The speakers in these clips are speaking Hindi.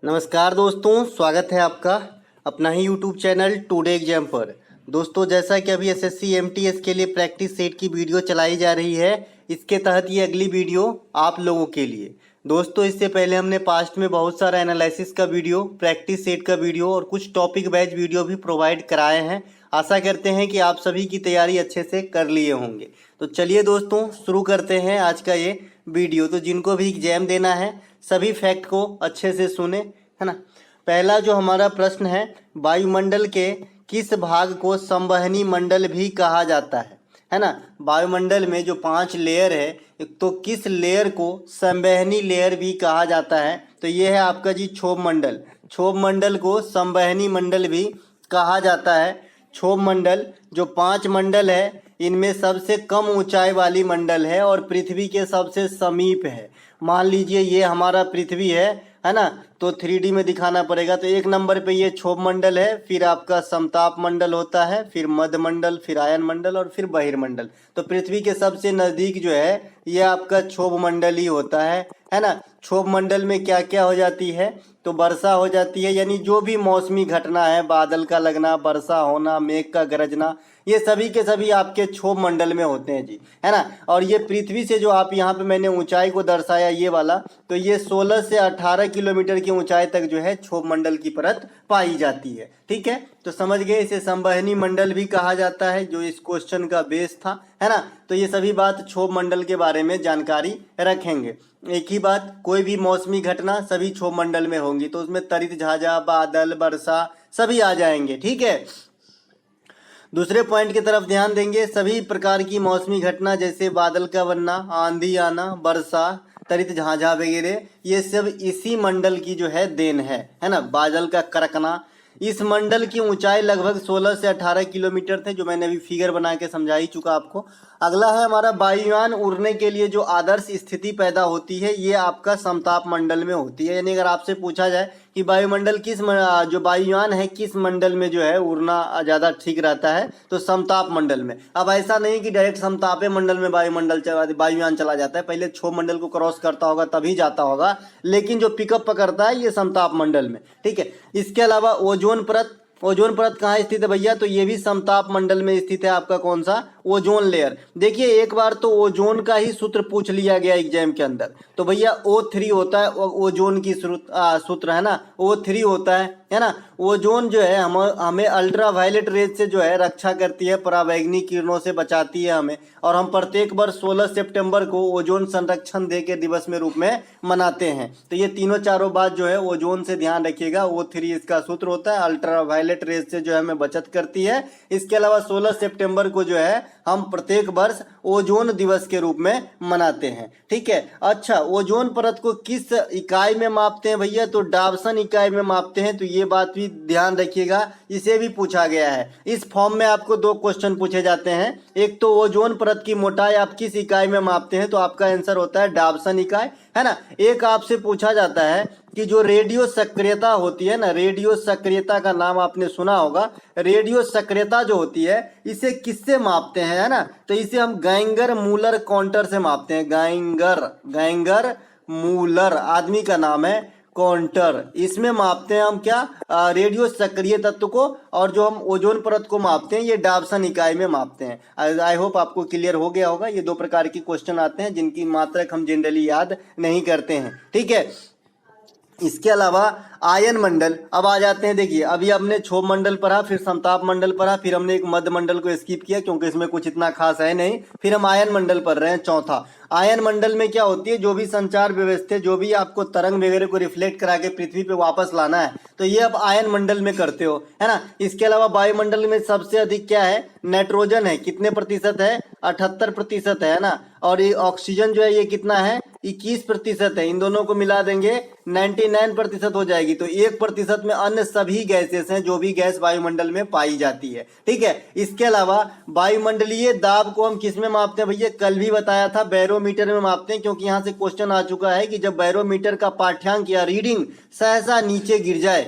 नमस्कार दोस्तों, स्वागत है आपका अपना ही यूट्यूब चैनल टुडे एग्जाम पर। दोस्तों, जैसा कि अभी एसएससी एमटीएस के लिए प्रैक्टिस सेट की वीडियो चलाई जा रही है, इसके तहत ये अगली वीडियो आप लोगों के लिए। दोस्तों, इससे पहले हमने पास्ट में बहुत सारा एनालिसिस का वीडियो, प्रैक्टिस सेट का वीडियो और कुछ टॉपिक वाइज वीडियो भी प्रोवाइड कराए हैं। आशा करते हैं कि आप सभी की तैयारी अच्छे से कर लिए होंगे। तो चलिए दोस्तों, शुरू करते हैं आज का ये वीडियो। तो जिनको भी एग्जाम देना है सभी फैक्ट को अच्छे से सुने, है ना। पहला जो हमारा प्रश्न है, वायुमंडल के किस भाग को संवहनी मंडल भी कहा जाता है ना। वायुमंडल में जो 5 लेयर है, तो किस लेयर को संवहनी लेयर भी कहा जाता है? तो ये है आपका जी क्षोभ मंडल। क्षोभ मंडल को संवहनी मंडल भी कहा जाता है। क्षोभ मंडल जो 5 मंडल है, इनमें सबसे कम ऊंचाई वाली मंडल है और पृथ्वी के सबसे समीप है। मान लीजिए ये हमारा पृथ्वी है ना। तो 3D में दिखाना पड़ेगा। तो 1 नंबर पे ये क्षोभ मंडल है, फिर आपका समताप मंडल होता है, फिर मध्य मंडल, फिर आयन मंडल और फिर बहिर्मंडल। तो पृथ्वी के सबसे नज़दीक जो है ये आपका क्षोभ मंडल ही होता है ना। क्षोभ मंडल में क्या क्या हो जाती है? तो वर्षा हो जाती है, यानी जो भी मौसमी घटना है, बादल का लगना, वर्षा होना, मेघ का गरजना, ये सभी के सभी आपके क्षोभ मंडल में होते हैं जी, है ना। और ये पृथ्वी से जो आप यहाँ पे मैंने ऊंचाई को दर्शाया ये वाला, तो ये 16 से 18 किलोमीटर की ऊंचाई तक जो है क्षोभ मंडल की परत पाई जाती है। ठीक है, तो समझ गए। इसे संवहनी मंडल भी कहा जाता है, जो इस क्वेश्चन का बेस था, है ना। तो ये सभी बात क्षोभ मंडल के बारे में जानकारी रखेंगे। एक ही बात, कोई भी मौसमी घटना सभी क्षोभ मंडल में होंगी, तो उसमें तरित झाझा, बादल, वर्षा सभी आ जाएंगे। ठीक है, दूसरे पॉइंट की तरफ ध्यान देंगे। सभी प्रकार की मौसमी घटना जैसे बादल का बनना, आंधी आना, वर्षा, तरित झाझा वगैरह, ये सब इसी मंडल की जो है देन है ना। बादल का कड़कना, इस मंडल की ऊंचाई लगभग 16 से 18 किलोमीटर थे, जो मैंने अभी फिगर बना के समझा ही चुका आपको। अगला है हमारा वायुयान उड़ने के लिए जो आदर्श स्थिति पैदा होती है, ये आपका समताप मंडल में होती है। यानी अगर आपसे पूछा जाए कि वायुमंडल जो वायुयान है किस मंडल में जो है उड़ना ज़्यादा ठीक रहता है, तो समताप मंडल में। अब ऐसा नहीं कि डायरेक्ट समतापे मंडल में वायुयान चला जाता है, पहले क्षोभ मंडल को क्रॉस करता होगा तभी जाता होगा, लेकिन जो पिकअप पकड़ता है ये समताप मंडल में। ठीक है, इसके अलावा ओजोन परत, ओजोन परत कहाँ स्थित है भैया? तो ये भी समताप मंडल में स्थित है। आपका कौन सा? Ozone layer. देखिए, एक बार तो ओजोन का ही सूत्र पूछ लिया गया एग्जाम के अंदर, तो भैया O3 होता है ओजोन की सूत्र, है ना। O3 होता है ना। ओजोन जो है हमें अल्ट्रा वायलेट रेज से जो है रक्षा करती है, पराबैंगनी किरणों से बचाती है हमें। और हम प्रत्येक वर्ष 16 सितंबर को ओजोन संरक्षण डे के दिवस में रूप में मनाते हैं। तो ये तीनों चारों बात जो है ओजोन से ध्यान रखिएगा। O3 इसका सूत्र होता है, अल्ट्रा वायलेट रेज से जो है हमें बचत करती है। इसके अलावा 16 सितंबर को जो है हम प्रत्येक वर्ष ओजोन दिवस के रूप में मनाते हैं। ठीक है, अच्छा, ओजोन परत को किस इकाई में मापते हैं भैया? तो डावसन इकाई में मापते हैं। तो ये बात भी ध्यान रखिएगा, इसे भी पूछा गया है। इस फॉर्म में आपको 2 क्वेश्चन पूछे जाते हैं। एक तो ओजोन परत की मोटाई आप किस इकाई में मापते हैं, तो आपका आंसर होता है डावसन इकाई, है ना। एक आपसे पूछा जाता है कि जो रेडियो सक्रियता होती है ना, रेडियो सक्रियता का नाम आपने सुना होगा। रेडियो सक्रियता जो होती है इसे किससे मापते हैं, है ना? तो इसे हम गैंगर मूलर काउंटर से मापते हैं। गैंगर मूलर आदमी का नाम है, काउंटर, इसमें मापते हैं हम क्या? रेडियो सक्रिय तत्व को। और जो हम ओजोन परत को मापते हैं ये डावसन इकाई में मापते हैं। आई होप आपको क्लियर हो गया होगा। ये 2 प्रकार के क्वेश्चन आते हैं जिनकी मात्रक हम जनरली याद नहीं करते हैं। ठीक है, इसके अलावा आयन मंडल। अब आ जाते हैं, देखिए अभी हमने क्षोभ मंडल पढ़ा, फिर समताप मंडल पढ़ा, फिर हमने एक मध्य मंडल को स्किप किया क्योंकि इसमें कुछ इतना खास है नहीं। फिर हम आयन मंडल पढ़ रहे हैं, चौथा। आयन मंडल में क्या होती है? जो भी संचार व्यवस्था, जो भी आपको तरंग वगैरह को रिफ्लेक्ट करा के पृथ्वी पे वापस लाना है, तो ये आप आयन मंडल में करते हो, है ना। इसके अलावा वायुमंडल में सबसे अधिक क्या है? नाइट्रोजन है। कितने प्रतिशत है? 78% है ना। और ये ऑक्सीजन जो है ये कितना है? 21% है। इन दोनों को मिला देंगे 99% हो जाएगी। तो 1% में अन्य सभी गैसेस हैं, जो भी गैस वायुमंडल में पाई जाती है। ठीक है, इसके अलावा वायुमंडलीय दाब को हम किस में मापते हैं भैया? कल भी बताया था, बैरोमीटर में मापते हैं। क्योंकि यहाँ से क्वेश्चन आ चुका है कि जब बैरोमीटर का पाठ्यांक या रीडिंग सहसा नीचे गिर जाए,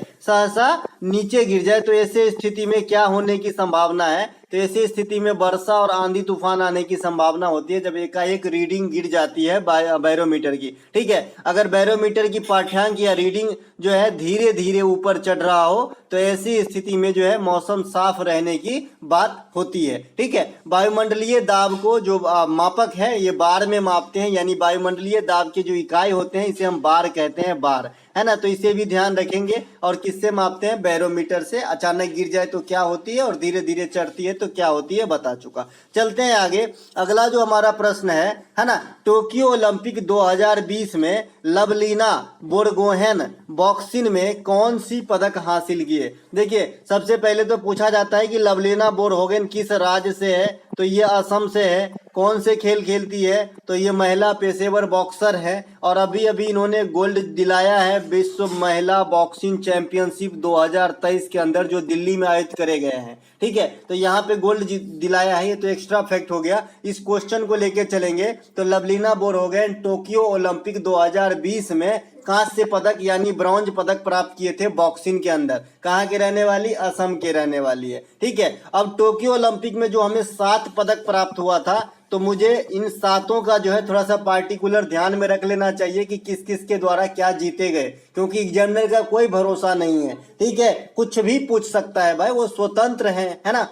तो ऐसे स्थिति में क्या होने की संभावना है? तो ऐसी स्थिति में वर्षा और आंधी तूफान आने की संभावना होती है जब एकाएक रीडिंग गिर जाती है बैरोमीटर की। ठीक है, अगर बैरोमीटर की पाठ्यांक या रीडिंग जो है धीरे धीरे ऊपर चढ़ रहा हो तो ऐसी स्थिति में जो है मौसम साफ रहने की बात होती है। ठीक है, वायुमंडलीय दाब को जो मापक है ये बार में मापते हैं, यानी वायुमंडलीय दाब के जो इकाई होते हैं इसे हम बार कहते हैं, बार, है ना। तो इसे भी ध्यान रखेंगे। और किससे मापते हैं? बैरोमीटर से। अचानक गिर जाए तो क्या होती है और धीरे धीरे चढ़ती है तो क्या होती है, बता चुका। चलते हैं आगे। अगला जो हमारा प्रश्न है ना, टोक्यो ओलंपिक 2020 में लवलीना बोरगोहेन बॉक्सिंग में कौन सी पदक हासिल किए? देखिए, सबसे पहले तो पूछा जाता है कि लवलीना बोरगोहेन किस राज्य से है, तो ये असम से है। कौन से खेल खेलती है? तो ये महिला पेशेवर बॉक्सर है और अभी अभी इन्होंने गोल्ड दिलाया है विश्व महिला बॉक्सिंग चैंपियनशिप 2023 के अंदर, जो दिल्ली में आयोजित करे गए हैं। ठीक है, तो यहाँ पे गोल्ड दिलाया है, ये तो एक्स्ट्रा फैक्ट हो गया। इस क्वेश्चन को लेके चलेंगे तो लवलीना बोरगोहेन टोक्यो ओलंपिक 2020 में कांस्य पदक यानी ब्रॉन्ज पदक प्राप्त किए थे बॉक्सिंग के अंदर। कहाँ के रहने वाली? असम के रहने वाली है। ठीक है, अब टोक्यो ओलंपिक में जो हमें 7 पदक प्राप्त हुआ था, तो मुझे इन 7 का जो है थोड़ा सा पार्टिकुलर ध्यान में रख लेना चाहिए कि किस किस के द्वारा क्या जीते गए, क्योंकि एग्जामिनर का कोई भरोसा नहीं है। ठीक है, कुछ भी पूछ सकता है भाई, वो स्वतंत्र है ना।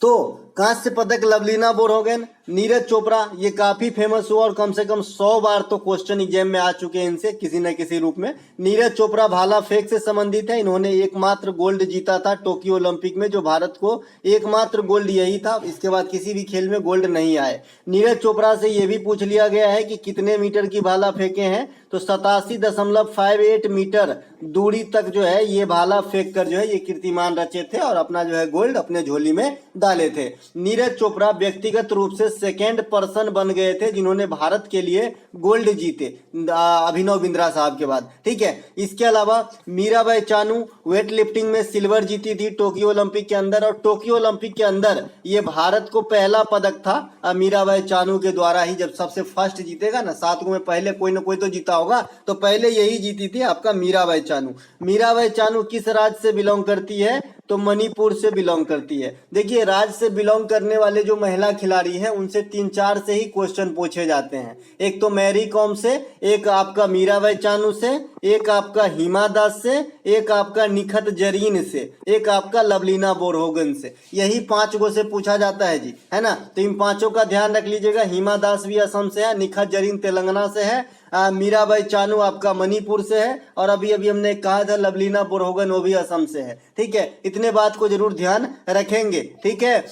तो कांस्य पदक लवलीना बोरगोहेन, नीरज चोपड़ा, ये काफी फेमस हुआ और कम से कम 100 बार तो क्वेश्चन एग्जाम में आ चुके हैं इनसे किसी न किसी रूप में। नीरज चोपड़ा भाला फेंक से संबंधित है। इन्होंने एकमात्र गोल्ड जीता था टोक्यो ओलंपिक में, जो भारत को एकमात्र गोल्ड यही था। इसके बाद किसी भी खेल में गोल्ड नहीं आए। नीरज चोपड़ा से यह भी पूछ लिया गया है कि कितने मीटर की भाला फेंके हैं, तो 87.58 मीटर दूरी तक जो है ये भाला फेंक कर जो है ये कीर्तिमान रचे थे और अपना जो है गोल्ड अपने झोली में डाले थे। नीरज चोपड़ा व्यक्तिगत रूप से सेकेंड पर्सन बन गए थे जिन्होंने भारत के लिए गोल्ड जीते, अभिनव बिंद्रा साहब के बाद। ठीक है, इसके अलावा मीराबाई चानू वेट लिफ्टिंग में सिल्वर जीती थी टोक्यो ओलंपिक के अंदर, और टोक्यो ओलंपिक के अंदर ये भारत को पहला पदक था मीराबाई चानू के द्वारा ही। जब सबसे फर्स्ट जीतेगा ना, 7 में पहले कोई ना कोई तो जीता होगा, तो पहले यही जीती थी आपका मीराबाई चानू। मीराबाई चानू किस राज्य से बिलोंग करती है? तो मणिपुर से बिलोंग करती है। देखिए, राज्य से बिलोंग करने वाले जो महिला खिलाड़ी हैं उनसे 3-4 से ही क्वेश्चन पूछे जाते हैं। एक तो मैरी कॉम से, एक आपका मीराबाई चानू से, एक आपका हिमा दास से, एक आपका निखत जरीन से, एक आपका लवलीना बोरगोहेन से। यही 5 गो से पूछा जाता है जी, है ना। तो इन 5 का ध्यान रख लीजिएगा। हिमा दास भी असम से है, निखत जरीन तेलंगाना से है, मीराबाई चानू आपका मणिपुर से है, और अभी अभी हमने कहा था लवलीना बोरगोहेन वो भी असम से है। ठीक है, इतने बात को जरूर ध्यान रखेंगे। ठीक है,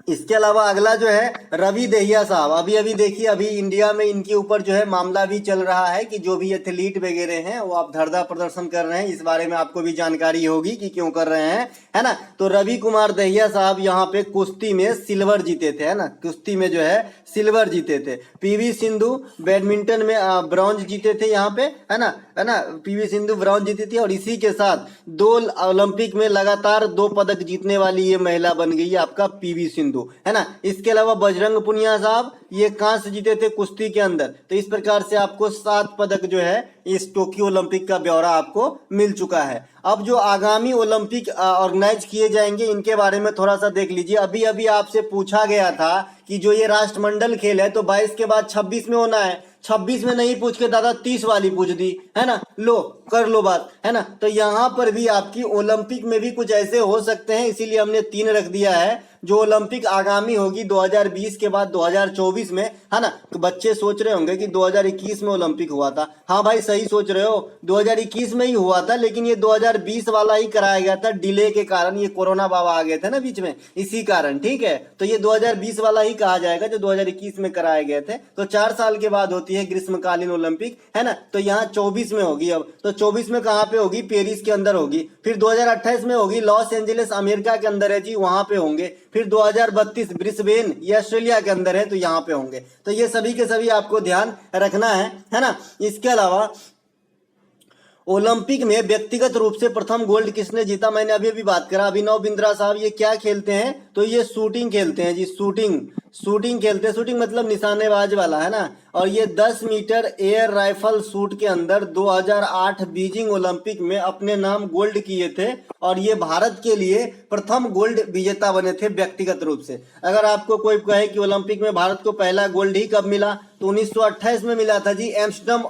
इसके अलावा अगला जो है रवि दहिया साहब, अभी अभी देखिए अभी इंडिया में इनके ऊपर जो है मामला भी चल रहा है कि जो भी एथलीट वगैरह हैं वो आप धरना प्रदर्शन कर रहे हैं। इस बारे में आपको भी जानकारी होगी कि क्यों कर रहे हैं, है ना। तो रवि कुमार दहिया साहब यहाँ पे कुश्ती में सिल्वर जीते थे, है ना, कुश्ती में जो है सिल्वर जीते थे। पीवी सिंधु बैडमिंटन में ब्रॉन्ज जीते थे यहाँ पे, है ना, पीवी सिंधु ब्रॉन्ज जीती थी, और इसी के साथ 2 ओलंपिक में लगातार 2 पदक जीतने वाली ये महिला बन गई है आपका पीवी सिंधु, है ना। इसके अलावा बजरंग पुनिया साहब ये कांस्य जीते थे कुश्ती के अंदर। तो इस प्रकार से आपको 7 पदक जो है इस टोक्यो ओलंपिक का ब्यौरा आपको मिल चुका है। अब जो आगामी ओलंपिक ऑर्गेनाइज किए जाएंगे इनके बारे में थोड़ा सा देख लीजिए। अभी अभी आपसे पूछा गया था कि जो ये राष्ट्रमंडल खेल है तो 22 के बाद 26 में होना है। 26 में नहीं पूछ के दादा 30 वाली पूछ दी, है ना, लो कर लो बात, है ना। तो यहाँ पर भी आपकी ओलंपिक में भी कुछ ऐसे हो सकते हैं, इसीलिए हमने 3 रख दिया है। जो ओलंपिक आगामी होगी 2020 के बाद 2024 में, है ना। तो बच्चे सोच रहे होंगे कि 2021 में ओलंपिक हुआ था। हाँ भाई, सही सोच रहे हो, 2021 में ही हुआ था, लेकिन ये 2020 वाला ही कराया गया था डिले के कारण। ये कोरोना बाबा आ गए थे ना बीच में, इसी कारण। ठीक है, तो ये 2020 वाला ही कहा जाएगा जो 2021 में कराए गए थे। तो 4 साल के बाद होती है ग्रीष्मकालीन ओलंपिक, है ना। तो यहाँ 24 में होगी। अब तो 24 में कहाँ पे होगी? पेरिस के अंदर होगी। फिर 2028 में होगी लॉस एंजलिस अमेरिका के अंदर है जी, वहां पे होंगे। फिर 2032 ब्रिस्बेन ये ऑस्ट्रेलिया के अंदर है, तो यहाँ पे होंगे। तो ये सभी के सभी आपको ध्यान रखना है ना। इसके अलावा ओलंपिक में व्यक्तिगत रूप से प्रथम गोल्ड किसने जीता? मैंने अभी अभी बात करा, अभिनव बिंद्रा साहब। ये क्या खेलते हैं? तो ये शूटिंग खेलते हैं जी, शूटिंग। शूटिंग खेलते हैं, शूटिंग मतलब निशानेबाज वाला है ना। और ये 10 मीटर एयर राइफल शूट के अंदर 2008 बीजिंग ओलंपिक में अपने नाम गोल्ड किए थे और ये भारत के लिए प्रथम गोल्ड विजेता बने थे व्यक्तिगत रूप से। अगर आपको कोई कहे कि ओलंपिक में भारत को पहला गोल्ड ही कब मिला, तो 1928 में मिला था जी, एम्स्टर्डम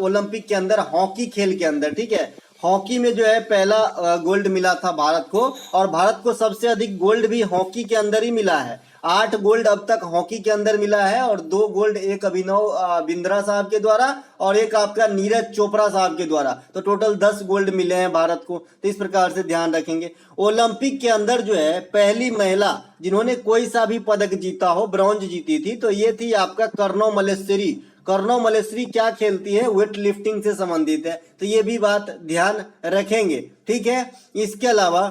ओलंपिक के अंदर, हॉकी खेल के अंदर, ठीक है। हॉकी में जो है पहला गोल्ड मिला था भारत को, और भारत को सबसे अधिक गोल्ड भी हॉकी के अंदर ही मिला है। 8 गोल्ड अब तक हॉकी के अंदर मिला है, और 2 गोल्ड एक अभिनव बिंद्रा साहब के द्वारा और एक आपका नीरज चोपड़ा साहब के द्वारा, तो टोटल 10 गोल्ड मिले हैं भारत को। तो इस प्रकार से ध्यान रखेंगे। ओलंपिक के अंदर जो है पहली महिला जिन्होंने कोई सा भी पदक जीता हो, ब्रॉन्ज जीती थी, तो ये थी आपका कर्णव मल्लेश्वरी। कर्णव मल्लेश्वरी क्या खेलती है, वेट लिफ्टिंग से संबंधित है, तो ये भी बात ध्यान रखेंगे, ठीक है। इसके अलावा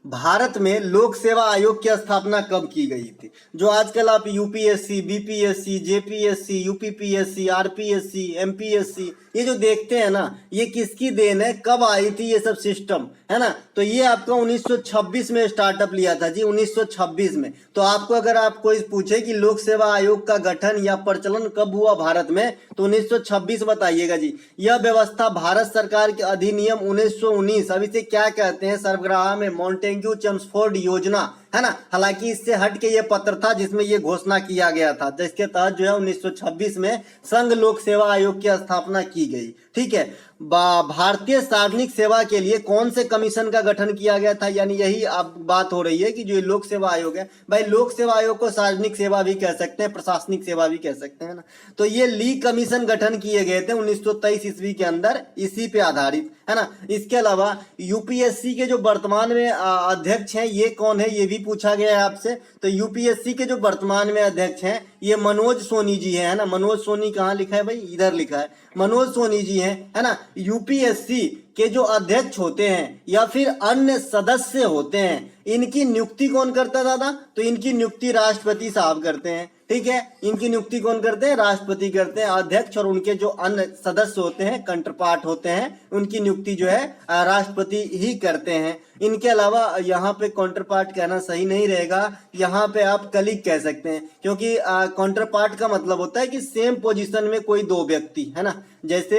भारत में लोक सेवा आयोग की स्थापना कब की गई थी? जो आजकल आप UPSC, BPSC, JPSC, UPPSC, RPSC, MPSC ये जो देखते हैं ना, ये किसकी देन है, कब आई थी ये सब सिस्टम, है ना। तो ये आपका 1926 में स्टार्टअप लिया था जी, 1926 में। तो आपको अगर आप कोई पूछे कि लोक सेवा आयोग का गठन या प्रचलन कब हुआ भारत में, तो 1926 बताइएगा जी। यह व्यवस्था भारत सरकार के अधिनियम 1919, अब इसे क्या कहते हैं, सर्वग्राह में मॉन्टेग्यू चेम्सफोर्ड योजना, है ना। हालांकि इससे हट के ये पत्र था जिसमें ये घोषणा किया गया था, जिसके तहत जो है 1926 में संघ लोक सेवा आयोग की स्थापना की गई, ठीक है। भारतीय सार्वजनिक सेवा के लिए कौन से कमीशन का गठन किया गया था, यानी यही अब बात हो रही है कि जो लोक सेवा आयोग है, भाई लोक सेवा आयोग को सार्वजनिक सेवा भी कह सकते हैं, प्रशासनिक सेवा भी कह सकते हैं ना। तो ये ली कमीशन गठन किए गए थे 1923 ईस्वी के अंदर, इसी पे आधारित, है ना। इसके अलावा यूपीएससी के जो वर्तमान में अध्यक्ष हैं ये कौन है, ये भी पूछा गया है आपसे। तो यूपीएससी के जो वर्तमान में अध्यक्ष हैं ये मनोज सोनी जी है ना। मनोज सोनी कहाँ लिखा है भाई, इधर लिखा है, मनोज सोनी जी हैं, है ना। यूपीएससी के जो अध्यक्ष होते हैं या फिर अन्य सदस्य होते हैं, इनकी नियुक्ति कौन करता है दादा, तो इनकी नियुक्ति राष्ट्रपति साहब करते हैं, ठीक है। इनकी नियुक्ति कौन करते हैं, राष्ट्रपति करते हैं। अध्यक्ष और उनके जो अन्य सदस्य होते हैं, कंट्रपार्ट होते हैं, उनकी नियुक्ति जो है राष्ट्रपति ही करते हैं। इनके अलावा यहाँ पे काउंटरपार्ट कहना सही नहीं रहेगा, यहाँ पे आप कलीग कह सकते हैं, क्योंकि काउंटरपार्ट का मतलब होता है कि सेम पोजीशन में कोई 2 व्यक्ति, है ना। जैसे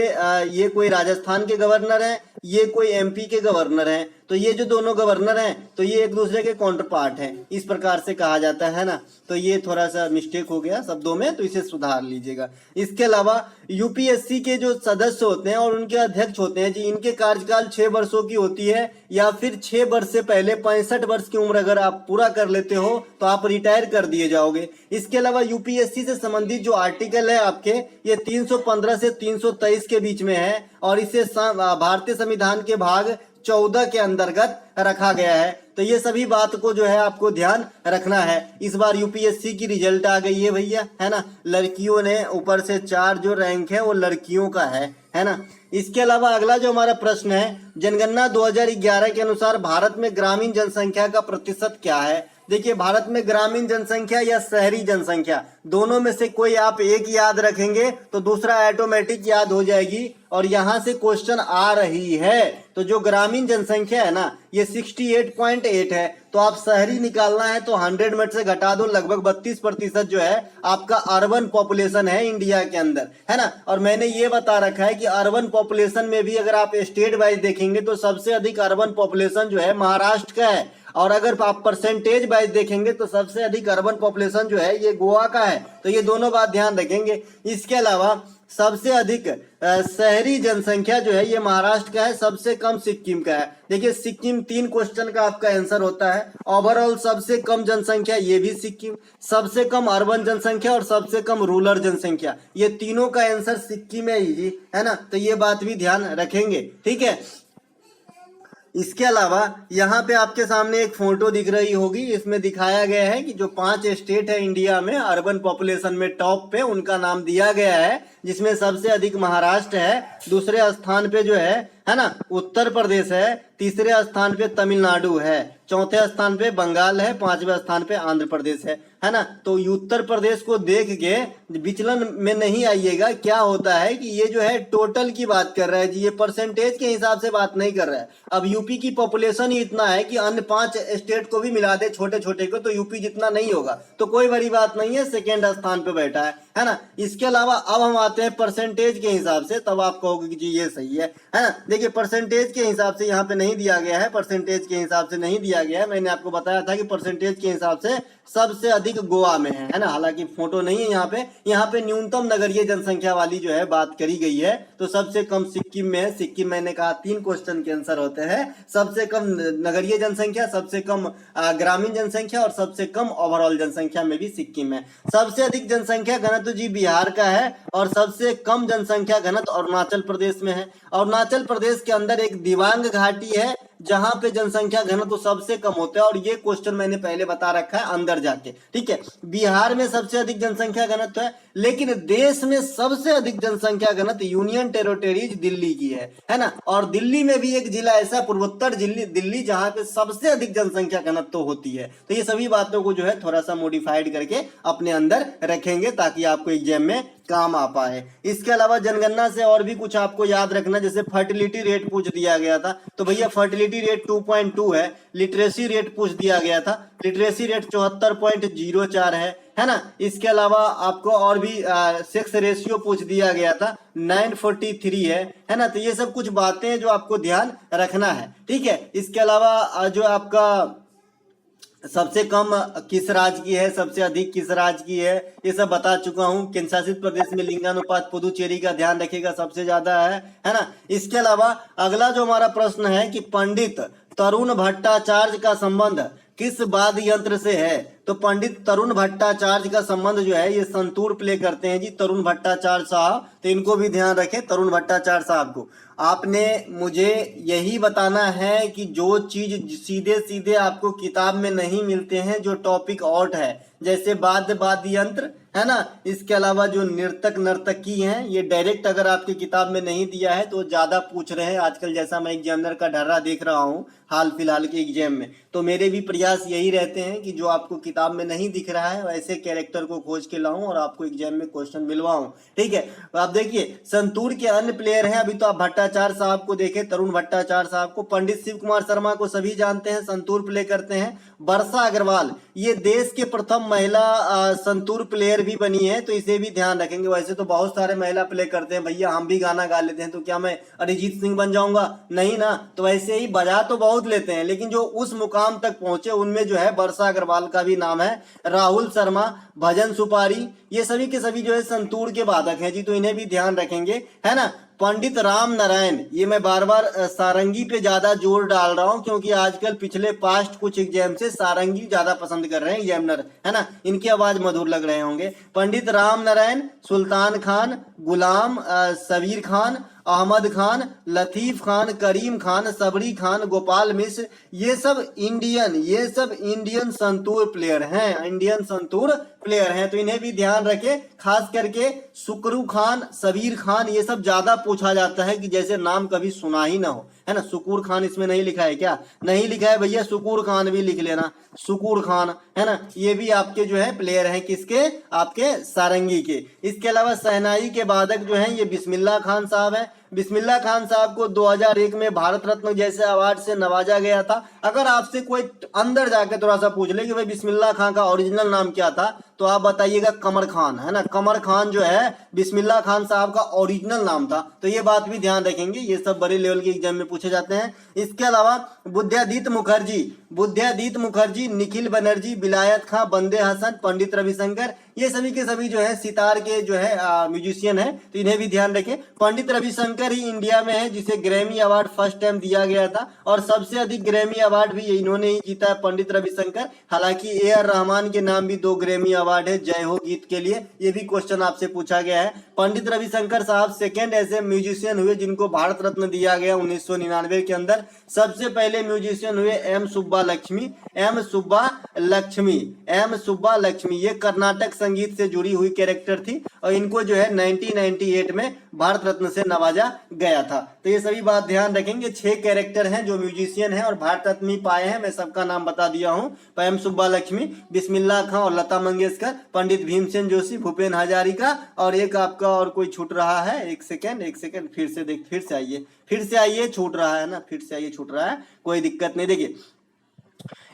ये कोई राजस्थान के गवर्नर हैं, ये कोई एमपी के गवर्नर हैं, तो ये जो दोनों गवर्नर हैं तो ये एक दूसरे के काउंटरपार्ट हैं, इस प्रकार से कहा जाता है ना। तो ये थोड़ा सा मिस्टेक हो गया शब्दों में, तो इसे सुधार लीजिएगा। इसके अलावा यूपीएससी के जो सदस्य होते हैं और उनके अध्यक्ष होते हैं जी, इनके कार्यकाल 6 वर्षों की होती है, या फिर 6 वर्ष से पहले 65 वर्ष की उम्र अगर आप पूरा कर लेते हो तो आप रिटायर कर दिए जाओगे। इसके अलावा यूपीएससी से संबंधित जो आर्टिकल है आपके, ये 315 से 323 के बीच में है, और इसे भारतीय संविधान के भाग 14 के अंतर्गत रखा गया है। तो ये सभी बात को जो है आपको ध्यान रखना है। इस बार यूपीएससी की रिजल्ट आ गई है भैया, है ना। लड़कियों ने ऊपर से 4 जो रैंक है वो लड़कियों का है ना। इसके अलावा अगला जो हमारा प्रश्न है, जनगणना 2011 के अनुसार भारत में ग्रामीण जनसंख्या का प्रतिशत क्या है। देखिए, भारत में ग्रामीण जनसंख्या या शहरी जनसंख्या, दोनों में से कोई आप एक याद रखेंगे तो दूसरा ऑटोमेटिक याद हो जाएगी, और यहां से क्वेश्चन आ रही है। तो जो ग्रामीण जनसंख्या है ना, ये 68.8 है, तो आप शहरी निकालना है तो 100 में से घटा दो, लगभग 32% जो है आपका अर्बन पॉपुलेशन है इंडिया के अंदर, है ना। और मैंने ये बता रखा है कि अर्बन पॉपुलेशन में भी अगर आप स्टेट वाइज देखेंगे तो सबसे अधिक अर्बन पॉपुलेशन जो है महाराष्ट्र का है, और अगर आप परसेंटेज वाइज देखेंगे तो सबसे अधिक अर्बन पॉपुलेशन जो है ये गोवा का है। तो ये दोनों बात ध्यान रखेंगे। इसके अलावा सबसे अधिक शहरी जनसंख्या जो है ये महाराष्ट्र का है, सबसे कम सिक्किम का है। देखिए, सिक्किम 3 क्वेश्चन का आपका आंसर होता है। ओवरऑल सबसे कम जनसंख्या ये भी सिक्किम, सबसे कम अर्बन जनसंख्या और सबसे कम रूरल जनसंख्या, ये तीनों का आंसर सिक्किम है ही जी, है ना। तो ये बात भी ध्यान रखेंगे, ठीक है। इसके अलावा यहाँ पे आपके सामने एक फोटो दिख रही होगी, इसमें दिखाया गया है कि जो 5 स्टेट है इंडिया में अर्बन पॉपुलेशन में टॉप पे, उनका नाम दिया गया है, जिसमें सबसे अधिक महाराष्ट्र है, दूसरे स्थान पे जो है ना उत्तर प्रदेश है, तीसरे स्थान पे तमिलनाडु है, चौथे स्थान पे बंगाल है, पांचवें स्थान पे आंध्र प्रदेश है ना। तो उत्तर प्रदेश को देख के विचलन में नहीं आइएगा। क्या होता है कि ये जो है टोटल की बात कर रहा है जी, ये परसेंटेज के हिसाब से बात नहीं कर रहा है। अब यूपी की पॉपुलेशन ही इतना है कि अन्य 5 स्टेट को भी मिला दे छोटे छोटे को तो यूपी जितना नहीं होगा, तो कोई बड़ी बात नहीं है, सेकेंड स्थान पे बैठा है ना। इसके अलावा अब हम आते हैं परसेंटेज के हिसाब से, तब आप कहोगे कि जी ये सही है ना। देखिए परसेंटेज के हिसाब से यहाँ पे नहीं दिया गया है, परसेंटेज के हिसाब से नहीं दिया गया है। मैंने आपको बताया था कि परसेंटेज के हिसाब से सबसे अधिक गोवा में है ना। हालांकि फोटो नहीं है यहाँ पे न्यूनतम नगरीय जनसंख्या वाली जो है बात करी गई है। तो सबसे कम सिक्किम में है। सिक्किम मैंने कहा 3 क्वेश्चन के आंसर होते हैं, सबसे कम नगरीय जनसंख्या, सबसे कम ग्रामीण जनसंख्या और सबसे कम ओवरऑल जनसंख्या में भी सिक्किम है। सबसे अधिक जनसंख्या घनत्व जी बिहार का है और सबसे कम जनसंख्या घनत्व अरुणाचल प्रदेश में है। अरुणाचल प्रदेश के अंदर एक दिबांग घाटी है जहां पे जनसंख्या घनत्व सबसे कम होता है, और ये क्वेश्चन मैंने पहले बता रखा है अंदर जाके, ठीक है। बिहार में सबसे अधिक जनसंख्या घनत्व है, लेकिन देश में सबसे अधिक जनसंख्या घनत्व यूनियन टेरिटरीज दिल्ली की है ना। और दिल्ली में भी एक जिला ऐसा पूर्वोत्तर दिल्ली जहां पे सबसे अधिक जनसंख्या घनत्व होती है। तो ये सभी बातों को जो है थोड़ा सा मॉडिफाइड करके अपने अंदर रखेंगे ताकि आपको एग्जाम में काम आ पाए। इसके अलावा जनगणना से और भी कुछ आपको याद रखना, जैसे फर्टिलिटी रेट पूछ दिया गया था, तो भैया फर्टिलिटी रेट 2.2 है। लिटरेसी रेट पूछ दिया गया था, लिटरेसी रेट 74.04 है ना। इसके अलावा आपको और भी सेक्स रेशियो पूछ दिया गया था, 943 है ना। तो ये सब कुछ बातें जो आपको ध्यान रखना है, ठीक है। इसके अलावा जो आपका सबसे कम किस राज्य की है, सबसे अधिक किस राज्य की है, ये सब बता चुका हूं। केंद्र शासित प्रदेश में लिंगानुपात पुदुचेरी का ध्यान रखिएगा, सबसे ज्यादा है ना। इसके अलावा अगला जो हमारा प्रश्न है कि पंडित तरुण भट्टाचार्य का संबंध किस वाद्य यंत्र से है। तो पंडित तरुण भट्टाचार्य का संबंध जो है ये संतूर प्ले करते हैं जी, तरुण भट्टाचार्य साहब। तो इनको भी ध्यान रखें, तरुण भट्टाचार्य साहब को। आपने मुझे यही बताना है कि जो चीज सीधे सीधे आपको किताब में नहीं मिलते हैं, जो टॉपिक आउट है, जैसे वाद्य यंत्र है ना। इसके अलावा जो नर्तक नर्तकी हैं, ये डायरेक्ट अगर आपकी किताब में नहीं दिया है तो ज्यादा पूछ रहे हैं आजकल, जैसा मैं एग्जामिनर का ढर्रा देख रहा हूँ हाल फिलहाल के एग्जाम में। तो मेरे भी प्रयास यही रहते हैं कि जो आपको किताब में नहीं दिख रहा है वैसे कैरेक्टर को खोज के लाऊं और आपको एग्जाम में क्वेश्चन मिलवाऊं, ठीक है। तो आप देखिए संतूर के अन्य प्लेयर हैं, अभी तो आप भट्टाचार्य साहब को देखें, तरुण भट्टाचार्य साहब को। पंडित शिव कुमार शर्मा को सभी जानते हैं, संतूर प्ले करते हैं। वर्षा अग्रवाल ये देश के प्रथम महिला संतूर प्लेयर भी बनी है, तो इसे भी ध्यान रखेंगे। वैसे तो बहुत सारे महिला प्ले करते हैं भैया, हम भी गाना गा लेते हैं, तो क्या मैं अरिजीत सिंह बन जाऊंगा? नहीं ना। तो वैसे ही बजा तो बहुत लेते हैं, लेकिन जो उस मुकाम तक पहुंचे उनमें जो है वर्षा अग्रवाल का भी नाम है, राहुल शर्मा, भजन सुपारी, ये सभी के सभी जो है संतूर के वादक हैं जी, तो इन्हें भी ध्यान रखेंगे, है ना। पंडित राम नारायण, ये मैं बार बार सारंगी पे ज्यादा जोर डाल रहा हूं क्योंकि आजकल पिछले पास्ट कुछ एग्जाम से सारंगी ज्यादा पसंद कर रहे हैं एग्जामिनर, है ना। इनकी आवाज मधुर लग रहे होंगे। पंडित राम नारायण, सुल्तान खान, गुलाम सबीर खान, अहमद खान, लतीफ खान, करीम खान, सबरी खान, गोपाल मिश्र, ये सब इंडियन संतूर प्लेयर हैं, इंडियन संतूर प्लेयर हैं। तो इन्हें भी ध्यान रखें, खास करके सुकरू खान, सबीर खान, ये सब ज्यादा पूछा जाता है कि जैसे नाम कभी सुना ही ना हो, है ना। सुकूर खान इसमें नहीं लिखा है क्या? नहीं लिखा है भैया, सुकूर खान भी लिख लेना, सुकूर खान, है ना। ये भी आपके जो है प्लेयर हैं, किसके? आपके सारंगी के। इसके अलावा शहनाई के वादक जो हैं ये बिस्मिल्लाह खान साहब हैं। बिस्मिल्लाह खान साहब को 2001 में भारत रत्न जैसे अवार्ड से नवाजा गया था। अगर आपसे कोई अंदर जाके थोड़ा सा पूछ ले कि भाई बिस्मिल्लाह खान का ओरिजिनल नाम क्या था, तो आप बताइएगा कमर खान, है ना। कमर खान जो है बिस्मिल्लाह खान साहब का ओरिजिनल नाम था। तो ये बात भी ध्यान रखेंगे, ये सब बड़े लेवल के एग्जाम में पूछे जाते हैं। इसके अलावा बुद्धादित्य मुखर्जी, निखिल बनर्जी, विलायत खां, बंदे हसन, पंडित रविशंकर, ये सभी के सभी जो है सितार के जो है म्यूजिशियन है, तो इन्हें भी ध्यान रखें। पंडित रविशंकर ही इंडिया में है जिसे ग्रैमी अवार्ड फर्स्ट टाइम दिया गया था, और सबसे अधिक ग्रैमी अवार्ड भी इन्होंने ही जीता है, पंडित रविशंकर। हालांकि AR रहमान के नाम भी 2 ग्रैमी अवार्ड है जय हो गीत के लिए, ये भी क्वेश्चन आपसे पूछा गया है। पंडित रविशंकर साहब सेकेंड ऐसे म्यूजिशियन हुए जिनको भारत रत्न दिया गया 1999 के अंदर। सबसे पहले पहले म्यूजिशियन हुए M Subba Lakshmi. M Subba Lakshmi, M Subba Lakshmi, ये कर्नाटक संगीत से जुड़ी हुई कैरेक्टर थी और इनको जो है 1998 में भारत रत्न से नवाजा गया था। तो ये सभी बात ध्यान रखेंगे। 6 कैरेक्टर हैं जो म्यूजिशियन हैं और भारत रत्न ही पाए हैं। मैं सबका नाम बता दिया हूँ, एम सुब्बा लक्ष्मी, बिस्मिल्लाह खां और लता मंगेशकर, पंडित भीमसेन जोशी, भूपेन हजारिका, और एक आपका और कोई छूट रहा है, एक सेकंड, फिर से आइए, छूट रहा है ना, फिर से आइए, छूट रहा है, कोई दिक्कत नहीं। देखिए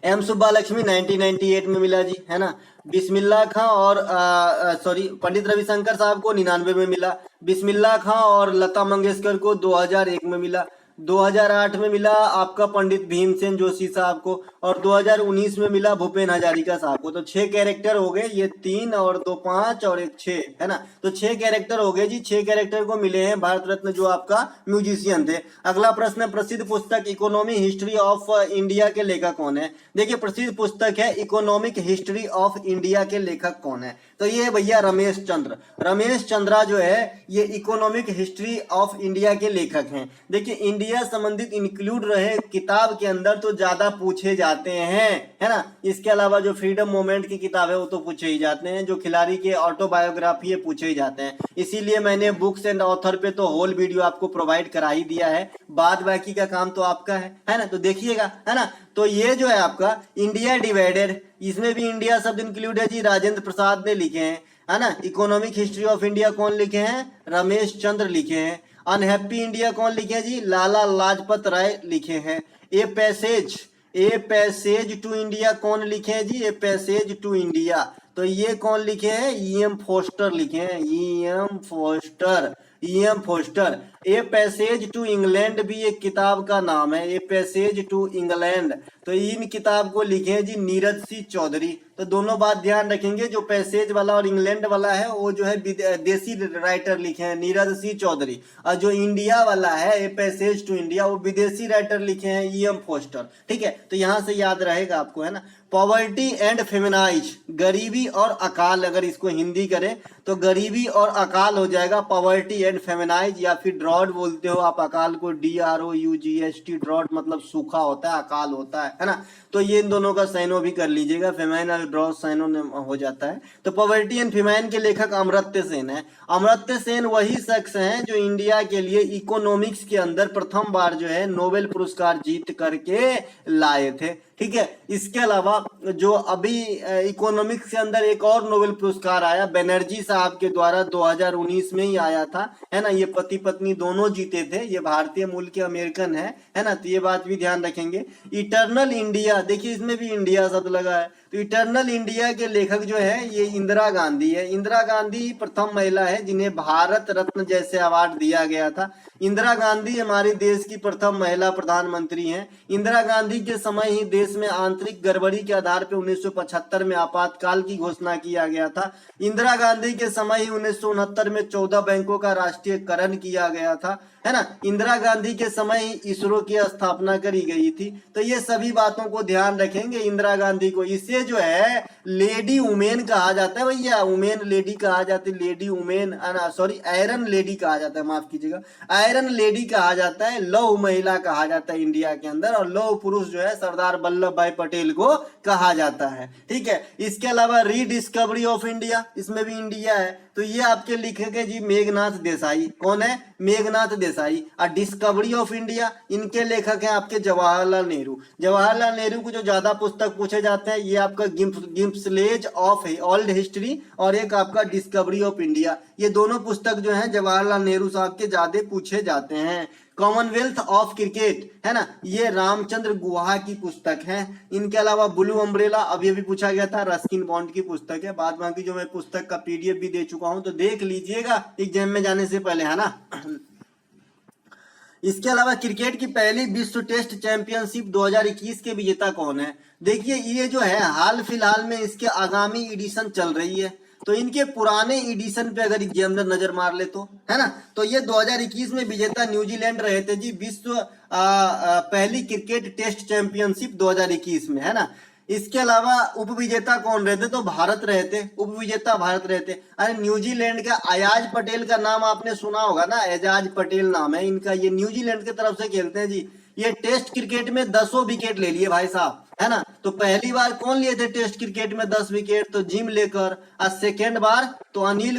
एम सुब्बा लक्ष्मी 1998 में मिला जी, है ना। बिस्मिल्लाह खां और सॉरी पंडित रविशंकर साहब को 99 में मिला। बिस्मिल्लाह खां और लता मंगेशकर को 2001 में मिला। 2008 में मिला आपका पंडित भीमसेन जोशी साहब को और 2019 में मिला भूपेन हजारिका साहब को। तो 6 कैरेक्टर हो गए, ये 3 और 2 5 और 1 6, है ना। तो 6 कैरेक्टर हो गए जी। 6 कैरेक्टर को मिले हैं भारत रत्न जो आपका म्यूजिशियन थे। अगला प्रश्न, प्रसिद्ध पुस्तक इकोनॉमी हिस्ट्री ऑफ इंडिया के लेखक कौन है। देखिए प्रसिद्ध पुस्तक है इकोनॉमिक हिस्ट्री ऑफ इंडिया के लेखक कौन है, तो ये भैया रमेश चंद्रा जो है ये इकोनॉमिक हिस्ट्री ऑफ इंडिया के लेखक हैं। देखिए इंडिया संबंधित इंक्लूड रहे किताब के अंदर तो ज्यादा पूछे जाते हैं, है ना। इसके अलावा जो फ्रीडम मूवमेंट की किताब है वो तो पूछे ही जाते हैं, जो खिलाड़ी के ऑटोबायोग्राफी है पूछे ही जाते हैं। इसीलिए मैंने बुक्स एंड ऑथर पे तो होल वीडियो आपको प्रोवाइड करा ही दिया है, बाद बाकी का काम तो आपका है ना। तो देखिएगा, है ना। तो ये जो है आपका इंडिया डिवाइडेड, इसमें भी इंडिया शब्द इंक्लूड है जी, राजेंद्र प्रसाद ने लिखे हैं, है ना। इकोनॉमिक हिस्ट्री ऑफ इंडिया कौन लिखे हैं, रमेश चंद्र लिखे हैं। अनहैप्पी इंडिया कौन लिखे हैं जी, लाला लाजपत राय लिखे हैं। ए पैसेज टू इंडिया कौन लिखे हैं जी, ए पैसेज टू इंडिया, तो ये कौन लिखे हैं, ई.एम. फोस्टर लिखे हैं, E M. Forster. A passage to England भी एक किताब का नाम है, ए पैसेज टू इंग्लैंड, तो इन किताब को लिखे हैं जी नीरज सी चौधरी। तो दोनों बात ध्यान रखेंगे, जो पैसेज वाला और इंग्लैंड वाला है वो जो है देसी राइटर लिखे हैं नीरज सी चौधरी, और जो इंडिया वाला है ए पैसेज टू इंडिया वो विदेशी राइटर लिखे हैं ई.एम. फोस्टर। ठीक है, तो यहां से याद रहेगा आपको, है ना। पॉवर्टी एंड फेमिनाइज, गरीबी और अकाल, अगर इसको हिंदी करें तो गरीबी और अकाल हो जाएगा पॉवर्टी एंड फेमिनाइज, या फिर ड्रॉट बोलते हो आप अकाल को, DROUGHT, ड्रॉट मतलब सूखा होता है, अकाल होता है ना। तो ये इन दोनों का साइनो भी कर लीजिएगा, फेमाइन और ड्रॉट साइनो हो जाता है। तो पॉवर्टी एंड फेमाइन के लेखक अमर्त्य सेन है। अमर्त्य सेन वही शख्स हैं जो इंडिया के लिए इकोनॉमिक्स के अंदर प्रथम बार जो है नोबेल पुरस्कार जीत करके लाए थे। ठीक है, इसके अलावा जो अभी इकोनॉमिक्स के अंदर एक और नोबेल पुरस्कार आया बनर्जी साहब के द्वारा 2019 में ही आया था, है ना। ये पति पत्नी दोनों जीते थे, ये भारतीय मूल के अमेरिकन है ना। तो ये बात भी ध्यान रखेंगे। इटर्नल इंडिया, देखिए इसमें भी इंडिया शब्द लगा है, तो इटर्नल इंडिया के लेखक जो है ये इंदिरा गांधी है। इंदिरा गांधी प्रथम महिला है जिन्हें भारत रत्न जैसे अवार्ड दिया गया था। इंदिरा गांधी हमारे देश की प्रथम महिला प्रधानमंत्री हैं। इंदिरा गांधी के समय ही देश में आंतरिक गड़बड़ी के आधार पर 1975 में आपातकाल की घोषणा किया गया था। इंदिरा गांधी के समय ही 1969 में 14 बैंकों का राष्ट्रीयकरण किया गया था, है ना। इंदिरा गांधी के समय ही इसरो की स्थापना करी गई थी। तो ये सभी बातों को ध्यान रखेंगे। इंदिरा गांधी को, इसे जो है लेडी वुमेन कहा जाता है भैया, वुमेन लेडी कहा जाती है, lady women, sorry iron lady कहा जाता है, माफ कीजिएगा, आयरन लेडी कहा जाता है, लौह महिला कहा जाता है इंडिया के अंदर, और लौह पुरुष जो है सरदार वल्लभ भाई पटेल को कहा जाता है। ठीक है, इसके अलावा रीडिस्कवरी ऑफ इंडिया, इसमें भी इंडिया है। तो ये आपके लिखे गए जी मेघनाथ देसाई, कौन है, मेघनाथ देसाई। और डिस्कवरी ऑफ इंडिया, इनके लेखक हैं आपके जवाहरलाल नेहरू। जवाहरलाल नेहरू को जो ज्यादा पुस्तक पूछे जाते हैं ये आपका गिम्सलेज ऑफ ओल्ड हिस्ट्री और एक आपका डिस्कवरी ऑफ इंडिया, ये दोनों पुस्तक जो हैं जवाहरलाल नेहरू साहब के ज्यादा पूछे जाते हैं। कॉमनवेल्थ ऑफ क्रिकेट, है ना, ये रामचंद्र गुहा की पुस्तक है। इनके अलावा ब्लू अम्ब्रेला, अब ये भी पूछा गया था, रस्किन बॉन्ड की पुस्तक है। बाद बाकी जो मैं पुस्तक का PDF भी दे चुका हूं, तो देख लीजिएगा एग्जाम में जाने से पहले, है ना। इसके अलावा क्रिकेट की पहली विश्व टेस्ट चैंपियनशिप 2021 के विजेता कौन है। देखिए ये जो है हाल फिलहाल में इसके आगामी एडिशन चल रही है, तो इनके पुराने एडिशन पे अगर एग्जामिनर नजर मार ले तो, है ना, तो ये 2021 में विजेता न्यूजीलैंड रहे थे जी, विश्व पहली क्रिकेट टेस्ट चैंपियनशिप 2021 में, है ना। इसके अलावा उप विजेता कौन रहते, तो भारत रहते, उप विजेता भारत रहते। अरे न्यूजीलैंड का अयाज पटेल का नाम आपने सुना होगा ना, एजाज पटेल नाम है इनका, ये न्यूजीलैंड की तरफ से खेलते हैं जी। ये टेस्ट क्रिकेट में 10 विकेट ले लिए भाई साहब, है ना। तो पहली बार कौन लिए थे टेस्ट क्रिकेट में 10 विकेट, तो जिम लेकर। और सेकेंड बार तो अनिल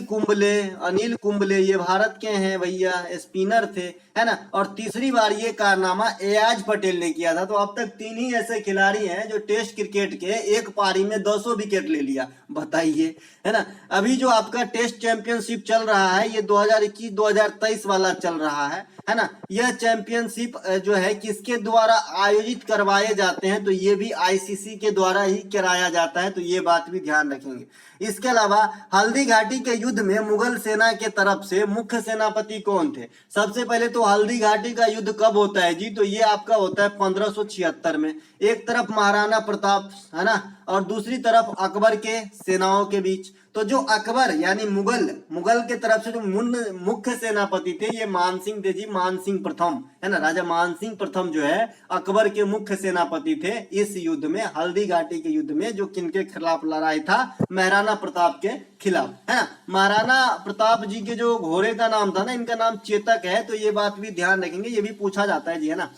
कुंबले ये भारत के हैं भैया, स्पिनर थे, है ना। और तीसरी बार ये कारनामा एजाज पटेल ने किया था। तो अब तक 3 ही ऐसे खिलाड़ी हैं जो टेस्ट क्रिकेट के एक पारी में 200 विकेट ले लिया, बताइए, है ना। अभी जो आपका टेस्ट चैंपियनशिप चल रहा है ये 2021-2023 वाला चल रहा है ना। यह चैंपियनशिप जो है किसके द्वारा आयोजित करवाए जाते हैं, तो ये भी आईसीसी के द्वारा ही कराया जाता है, तो ये बात भी ध्यान रखेंगे। इसके अलावा हल्दी घाटी के युद्ध में मुगल सेना के तरफ से मुख्य सेनापति कौन थे। सबसे पहले तो हल्दी घाटी का युद्ध कब होता है जी, तो ये आपका होता है 1576 में। एक तरफ महाराणा प्रताप, है ना, और दूसरी तरफ अकबर के सेनाओं के बीच। तो जो अकबर यानी मुगल के तरफ से जो मुख्य सेनापति थे ये मानसिंह थे जी, मानसिंह प्रथम, है ना। राजा मानसिंह प्रथम जो है अकबर के मुख्य सेनापति थे इस युद्ध में, हल्दी घाटी के युद्ध में, जो किनके खिलाफ लड़ाई था, महाराणा प्रताप के खिलाफ, है ना। महाराणा प्रताप जी के जो घोड़े का नाम था ना, इनका नाम चेतक है, तो ये बात भी ध्यान रखेंगे, ये भी पूछा जाता है जी, है ना।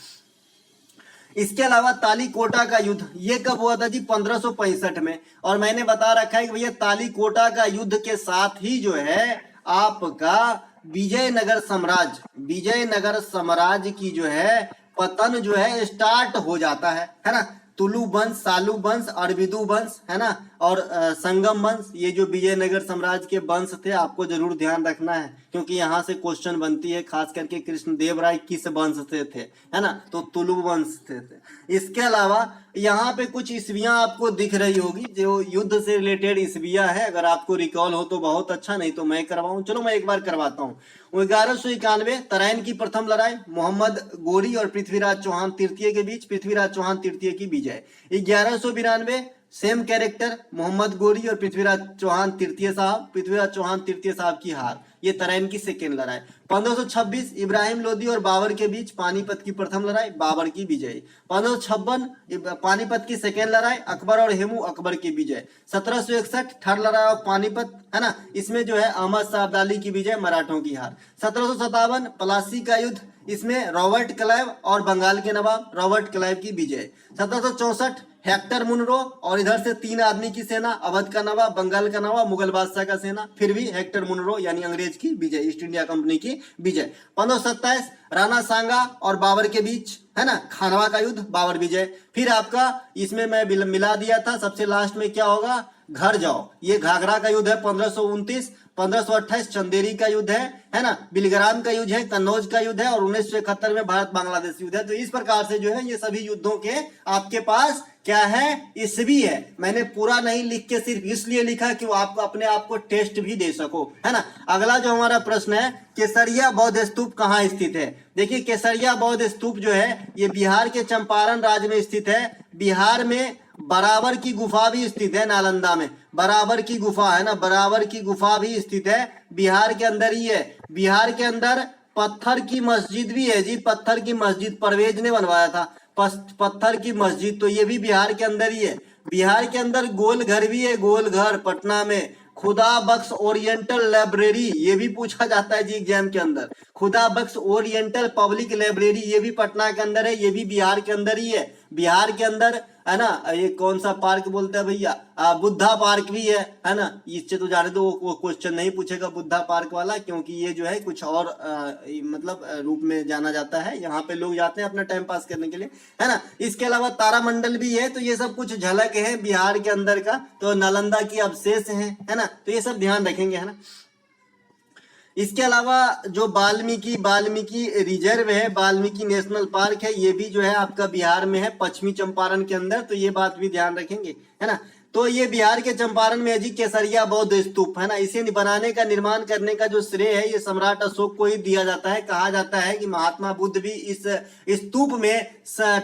इसके अलावा तालीकोटा का युद्ध ये कब हुआ था जी, 1565 में। और मैंने बता रखा है कि भैया तालीकोटा का युद्ध के साथ ही जो है आपका विजयनगर साम्राज्य की जो है पतन जो है स्टार्ट हो जाता है ना। तुलु वंश, सालू वंश, अरबिदु वंश, है ना, और संगम वंश, ये जो विजयनगर साम्राज्य के वंश थे, आपको जरूर ध्यान रखना है क्योंकि यहाँ से क्वेश्चन बनती है, खास करके कृष्णदेव राय किस वंश से थे, है ना, तो तुलु वंश थे। इसके अलावा यहाँ पे कुछ ईस्वियां आपको दिख रही होगी जो युद्ध से रिलेटेड ईस्वियां है, अगर आपको रिकॉल हो तो बहुत अच्छा, नहीं तो मैं करवाऊं, चलो मैं एक बार करवाता हूँ। 1191 तराइन की प्रथम लड़ाई, मोहम्मद गोरी और पृथ्वीराज चौहान तृतीय के बीच, पृथ्वीराज चौहान तृतीय की विजय। 1192 सेम कैरेक्टर, मोहम्मद गोरी और पृथ्वीराज चौहान तृतीय साहब की हार, ये तराइन की सेकेंड लड़ाई। 1526 इब्राहिम लोदी और बाबर के बीच पानीपत की प्रथम लड़ाई, बाबर की विजय। 1556 पानीपत की सेकेंड लड़ाई, अकबर और हेमू, अकबर की विजय। 1761 थर्ड लड़ाई ऑफ पानीपत, है ना, इसमें जो है अहमद शाह अब्दाली की विजय, मराठों की हार। 1757 प्लासी का युद्ध, इसमें रॉबर्ट क्लाइव और बंगाल के नवाब रॉबर्ट क्लाइव की विजय। 1764 हेक्टर मुनरो और इधर से 3 आदमी की सेना, अवध का नवाब, बंगाल का नवाब, मुगल बादशाह का सेना, फिर भी हेक्टर मुनरो यानी अंग्रेज की विजय, ईस्ट इंडिया कंपनी की विजय। 1527 राणा सांगा और बाबर के बीच, है ना, खानवा का युद्ध, बाबर विजय। फिर आपका इसमें मैं मिला दिया था, सबसे लास्ट में क्या होगा, घर जाओ, ये घाघरा का युद्ध है 1529। 1528 चंदेरी का युद्ध है ना, बिलग्राम का युद्ध है, कन्नौज का युद्ध है, और 1971 में भारत बांग्लादेश युद्ध है। तो इस प्रकार से जो है ये सभी युद्धों के आपके पास क्या है, ईस्वी है। मैंने पूरा नहीं लिख के सिर्फ इसलिए लिखा कि वो आपको अपने आप को टेस्ट भी दे सको, है ना। अगला जो हमारा प्रश्न है, केसरिया बौद्ध स्तूप कहाँ स्थित है। देखिए केसरिया बौद्ध स्तूप जो है ये बिहार के चंपारण राज्य में स्थित है। बिहार में बराबर की गुफा भी स्थित है, नालंदा में बराबर की गुफा, है ना, बराबर की गुफा भी स्थित है, बिहार के अंदर ही है। बिहार के अंदर पत्थर की मस्जिद भी है जी, पत्थर की मस्जिद परवेज ने बनवाया था, पत्थर की मस्जिद, तो ये भी बिहार के अंदर ही है। बिहार के अंदर गोल घर भी है, गोल घर पटना में। खुदा बख्श ओरिएंटल लाइब्रेरी, ये भी पूछा जाता है जी एग्जाम के अंदर। खुदा बख्श ओरिएंटल पब्लिक लाइब्रेरी, ये भी पटना के अंदर है, ये भी बिहार के अंदर ही है। बिहार के अंदर, है ना, ये कौन सा पार्क बोलते हैं भैया, बुद्धा पार्क भी है ना। इससे तो जाने दो, वो क्वेश्चन नहीं पूछेगा बुद्धा पार्क वाला, क्योंकि ये जो है कुछ और मतलब रूप में जाना जाता है, यहाँ पे लोग जाते हैं अपना टाइम पास करने के लिए, है ना। इसके अलावा तारामंडल भी है। तो ये सब कुछ झलक है बिहार के अंदर का, तो नालंदा की अवशेष है ना, तो ये सब ध्यान रखेंगे, है ना। इसके अलावा जो वाल्मीकि रिजर्व है, वाल्मीकि नेशनल पार्क है, ये भी जो है आपका बिहार में है, पश्चिमी चंपारण के अंदर, तो ये बात भी ध्यान रखेंगे, है ना। तो ये बिहार के चंपारण में है जी केसरिया बौद्ध स्तूप, है ना। इसे बनाने का, निर्माण करने का जो श्रेय है ये सम्राट अशोक को ही दिया जाता है। कहा जाता है कि महात्मा बुद्ध भी इस स्तूप में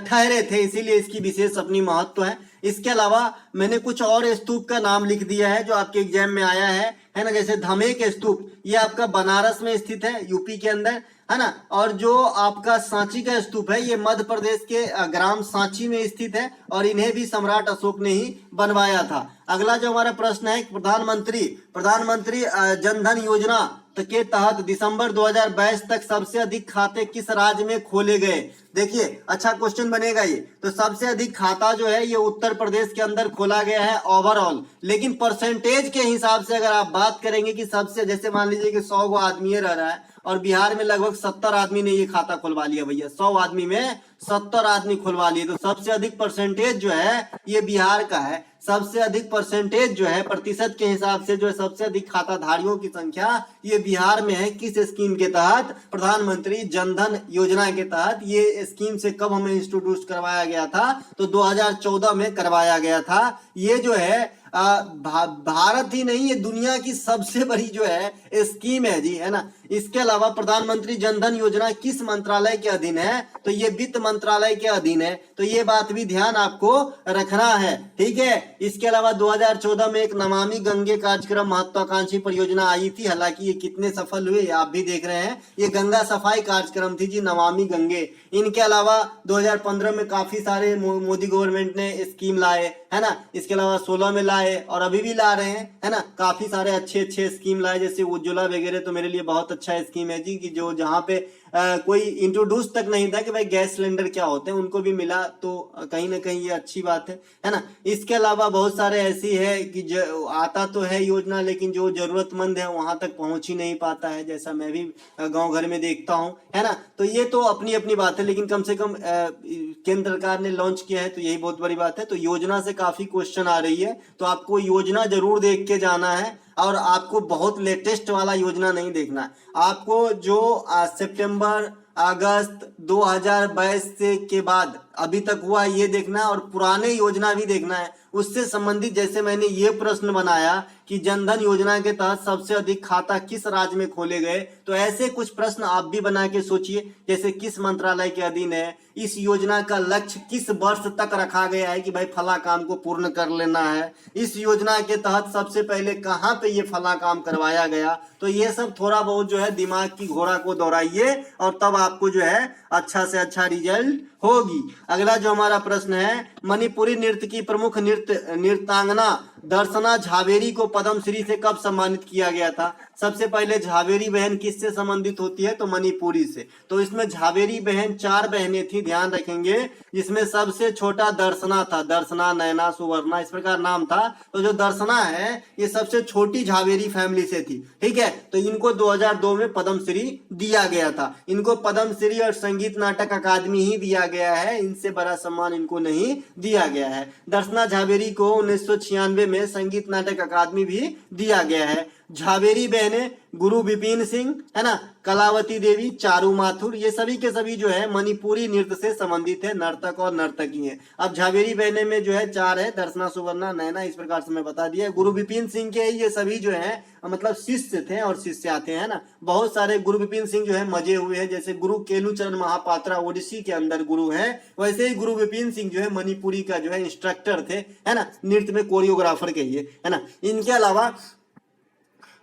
ठहरे थे, इसीलिए इसकी विशेष अपनी महत्व है। इसके अलावा मैंने कुछ और स्तूप का नाम लिख दिया है जो आपके एग्जाम में आया है ना, जैसे धमेक स्तूप, ये आपका बनारस में स्थित है, यूपी के अंदर, है ना। और जो आपका सांची का स्तूप है ये मध्य प्रदेश के ग्राम सांची में स्थित है, और इन्हें भी सम्राट अशोक ने ही बनवाया था। अगला जो हमारा प्रश्न है, प्रधानमंत्री जनधन योजना के तहत दिसंबर 2022 तक सबसे अधिक खाते किस राज्य में खोले गए? देखिए अच्छा क्वेश्चन बनेगा ये। तो सबसे अधिक खाता जो है ये उत्तर प्रदेश के अंदर खोला गया है ओवरऑल, लेकिन परसेंटेज के हिसाब से अगर आप बात करेंगे कि सबसे, जैसे मान लीजिए कि 100 आदमी रह रहा है और बिहार में लगभग 70 आदमी ने ये खाता खुलवा लिया भैया, 100 आदमी में 70 आदमी खुलवा लिए, तो सबसे अधिक परसेंटेज जो है ये बिहार का है। सबसे अधिक परसेंटेज जो है प्रतिशत के हिसाब से जो है सबसे अधिक खाताधारियों की संख्या ये बिहार में है। किस स्कीम के तहत? प्रधानमंत्री जनधन योजना के तहत। ये स्कीम से कब हमें इंट्रोड्यूस करवाया गया था? तो 2014 में करवाया गया था। ये जो है भारत ही नहीं, ये दुनिया की सबसे बड़ी जो है स्कीम है जी, है ना। इसके अलावा प्रधानमंत्री जनधन योजना किस मंत्रालय के अधीन है? तो ये वित्त मंत्रालय के अधीन है, तो ये बात भी ध्यान आपको रखना है, ठीक है। इसके अलावा 2014 में एक नमामि गंगे कार्यक्रम महत्वाकांक्षी परियोजना आई थी, हालांकि ये कितने सफल हुए आप भी देख रहे हैं। ये गंगा सफाई कार्यक्रम थी जी, नमामि गंगे। इनके अलावा 2015 में काफी सारे मोदी गवर्नमेंट ने स्कीम लाए, है ना। इसके अलावा 16 में लाए और अभी भी ला रहे हैं, है ना। काफी सारे अच्छे अच्छे स्कीम लाए, जैसे उज्ज्वला वगैरह, तो मेरे लिए बहुत अच्छा स्कीम है जी, कि जो जहाँ पे कोई इंट्रोड्यूस तक नहीं था कि भाई गैस सिलेंडर क्या होते हैं, उनको भी मिला, तो कहीं ना कहीं ये अच्छी बात है ना। इसके अलावा बहुत सारे ऐसी है कि जो आता तो है योजना, लेकिन जो जरूरतमंद है वहां तक पहुंच ही नहीं पाता है, जैसा मैं भी गांव घर में देखता हूं, है ना। तो ये तो अपनी अपनी बात है, लेकिन कम से कम केंद्र सरकार ने लॉन्च किया है, तो यही बहुत बड़ी बात है। तो योजना से काफी क्वेश्चन आ रही है, तो आपको योजना जरूर देख के जाना है, और आपको बहुत लेटेस्ट वाला योजना नहीं देखना है। आपको जो सितंबर अगस्त 2022 से के बाद अभी तक हुआ ये देखना है, और पुराने योजना भी देखना है उससे संबंधित। जैसे मैंने ये प्रश्न बनाया कि जनधन योजना के तहत सबसे अधिक खाता किस राज्य में खोले गए, तो ऐसे कुछ प्रश्न आप भी बना के सोचिए, जैसे किस मंत्रालय के अधीन है, इस योजना का लक्ष्य किस वर्ष तक रखा गया है कि भाई फला काम को पूर्ण कर लेना है, इस योजना के तहत सबसे पहले कहाँ पे ये फला काम करवाया गया। तो ये सब थोड़ा बहुत जो है दिमाग की घोड़ा को दौड़ाइए, और तब आपको जो है अच्छा से अच्छा रिजल्ट होगी। अगला जो हमारा प्रश्न है, मणिपुरी नृत्य की प्रमुख नृत्यांगना दर्शना झावेरी को पद्मश्री से कब सम्मानित किया गया था? सबसे पहले झावेरी बहन किससे संबंधित होती है? तो मणिपुरी से। तो इसमें झावेरी बहन 4 बहनें थी, ध्यान रखेंगे, जिसमें सबसे छोटा दर्शना था, दर्शना, नैना, सुवर्णा, इस प्रकार नाम था। तो जो दर्शना है ये सबसे छोटी झावेरी फैमिली से थी, ठीक है। तो इनको 2002 में पद्मश्री दिया गया था। इनको पद्मश्री और संगीत नाटक अकादमी ही दिया गया है, इनसे बड़ा सम्मान इनको नहीं दिया गया है। दर्शना झावेरी को 1996 में संगीत नाटक अकादमी भी दिया गया है। झावेरी बहने गुरु विपिन सिंह, है ना, कलावती देवी, चारू माथुर, ये सभी के सभी जो है मणिपुरी नृत्य से संबंधित है, नर्तक और नर्तकी हैं। अब झावेरी बहने में जो है 4 है, दर्शना, सुवर्णा, नैना, इस प्रकार से मैं बता दिया। गुरु विपिन सिंह के ये सभी जो है मतलब शिष्य थे और शिष्या थे, है ना। बहुत सारे गुरु विपिन सिंह जो है मजे हुए हैं, जैसे गुरु केलुचरण महापात्रा ओडिसी के अंदर गुरु है, वैसे ही गुरु विपिन सिंह जो है मणिपुरी का जो है इंस्ट्रक्टर थे, है ना, नृत्य में कोरियोग्राफर कहिए, है ना। इनके अलावा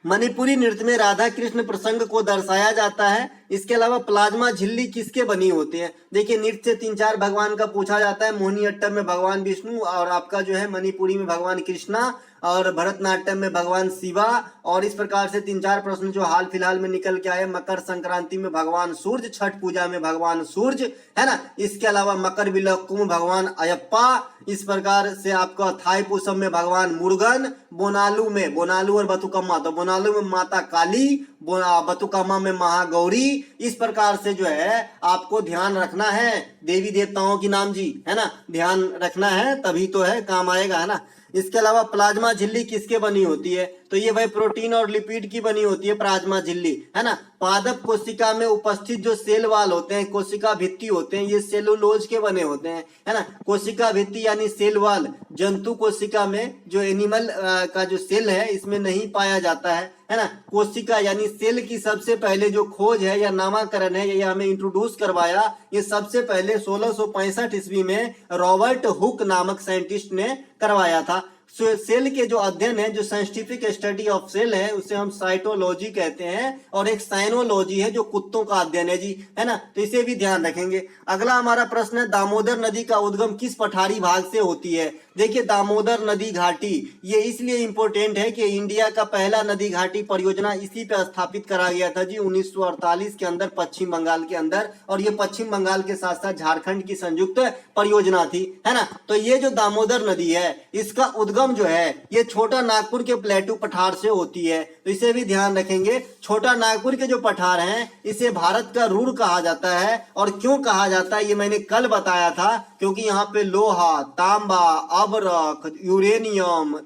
मणिपुरी नृत्य में राधा कृष्ण प्रसंग को दर्शाया जाता है। इसके अलावा प्लाज्मा झिल्ली किसके बनी होती है? देखिए नृत्य से 3-4 भगवान का पूछा जाता है। मोहिनीअट्टम में भगवान विष्णु, और आपका जो है मणिपुरी में भगवान कृष्णा, और भरतनाट्यम में भगवान शिवा, और इस प्रकार से 3-4 प्रश्न जो हाल फिलहाल में निकल के आए। मकर संक्रांति में भगवान सूर्य, छठ पूजा में भगवान सूर्य, है ना। इसके अलावा मकर विलक्कू में भगवान अयप्पा, इस प्रकार से आपका थाईपुसम में भगवान मुरुगन, बोनालू और बथुकम्मा, तो बोनालू में माता काली, बथुकम्मा में महागौरी। इस प्रकार से जो है आपको ध्यान रखना है, देवी देवताओं की नाम जी, है ना, ध्यान रखना है, तभी तो है काम आएगा, है ना। इसके अलावा प्लाज्मा झिल्ली किसके बनी होती है? तो ये भाई प्रोटीन और लिपिड की बनी होती है प्लाज्मा झिल्ली, है ना। पादप कोशिका में उपस्थित जो सेल वाल होते हैं, कोशिका भित्ति होते हैं, ये सेलुलोज के बने होते हैं, है ना। कोशिका भित्ति यानी सेल वाल जंतु कोशिका में, जो एनिमल का जो सेल है इसमें नहीं पाया जाता है ना। कोशिका यानी सेल की सबसे पहले जो खोज है या नामाकरण है, ये हमें इंट्रोड्यूस करवाया, ये सबसे पहले 1665 ईस्वी में रॉबर्ट हुक नामक साइंटिस्ट ने करवाया था। सेल के जो अध्ययन है, जो साइंटिफिक स्टडी ऑफ सेल है, उसे हम साइटोलॉजी कहते हैं, और एक साइनोलॉजी है जो कुत्तों का अध्ययन है जी, है ना। तो इसे भी ध्यान रखेंगे। अगला हमारा प्रश्न है, दामोदर नदी का उद्गम किस पठारी भाग से होती है। देखिए, दामोदर नदी घाटी ये इसलिए इंपॉर्टेंट है कि इंडिया का पहला नदी घाटी परियोजना इसी पे स्थापित करा गया था जी 1948 के अंदर पश्चिम बंगाल के अंदर, और ये पश्चिम बंगाल के साथ साथ झारखंड की संयुक्त परियोजना थी, है ना। तो ये जो दामोदर नदी है, इसका उद्गम जो है ये छोटा नागपुर के प्लेटू पठार से होती है। तो इसे भी ध्यान रखेंगे। छोटा नागपुर के जो पठार हैं, इसे भारत का रूर कहा जाता है। और क्यों कहा जाता है ये मैंने कल बताया था, क्योंकि यहाँ पे लोहा, तांबा, अबरक, यूरेनियम,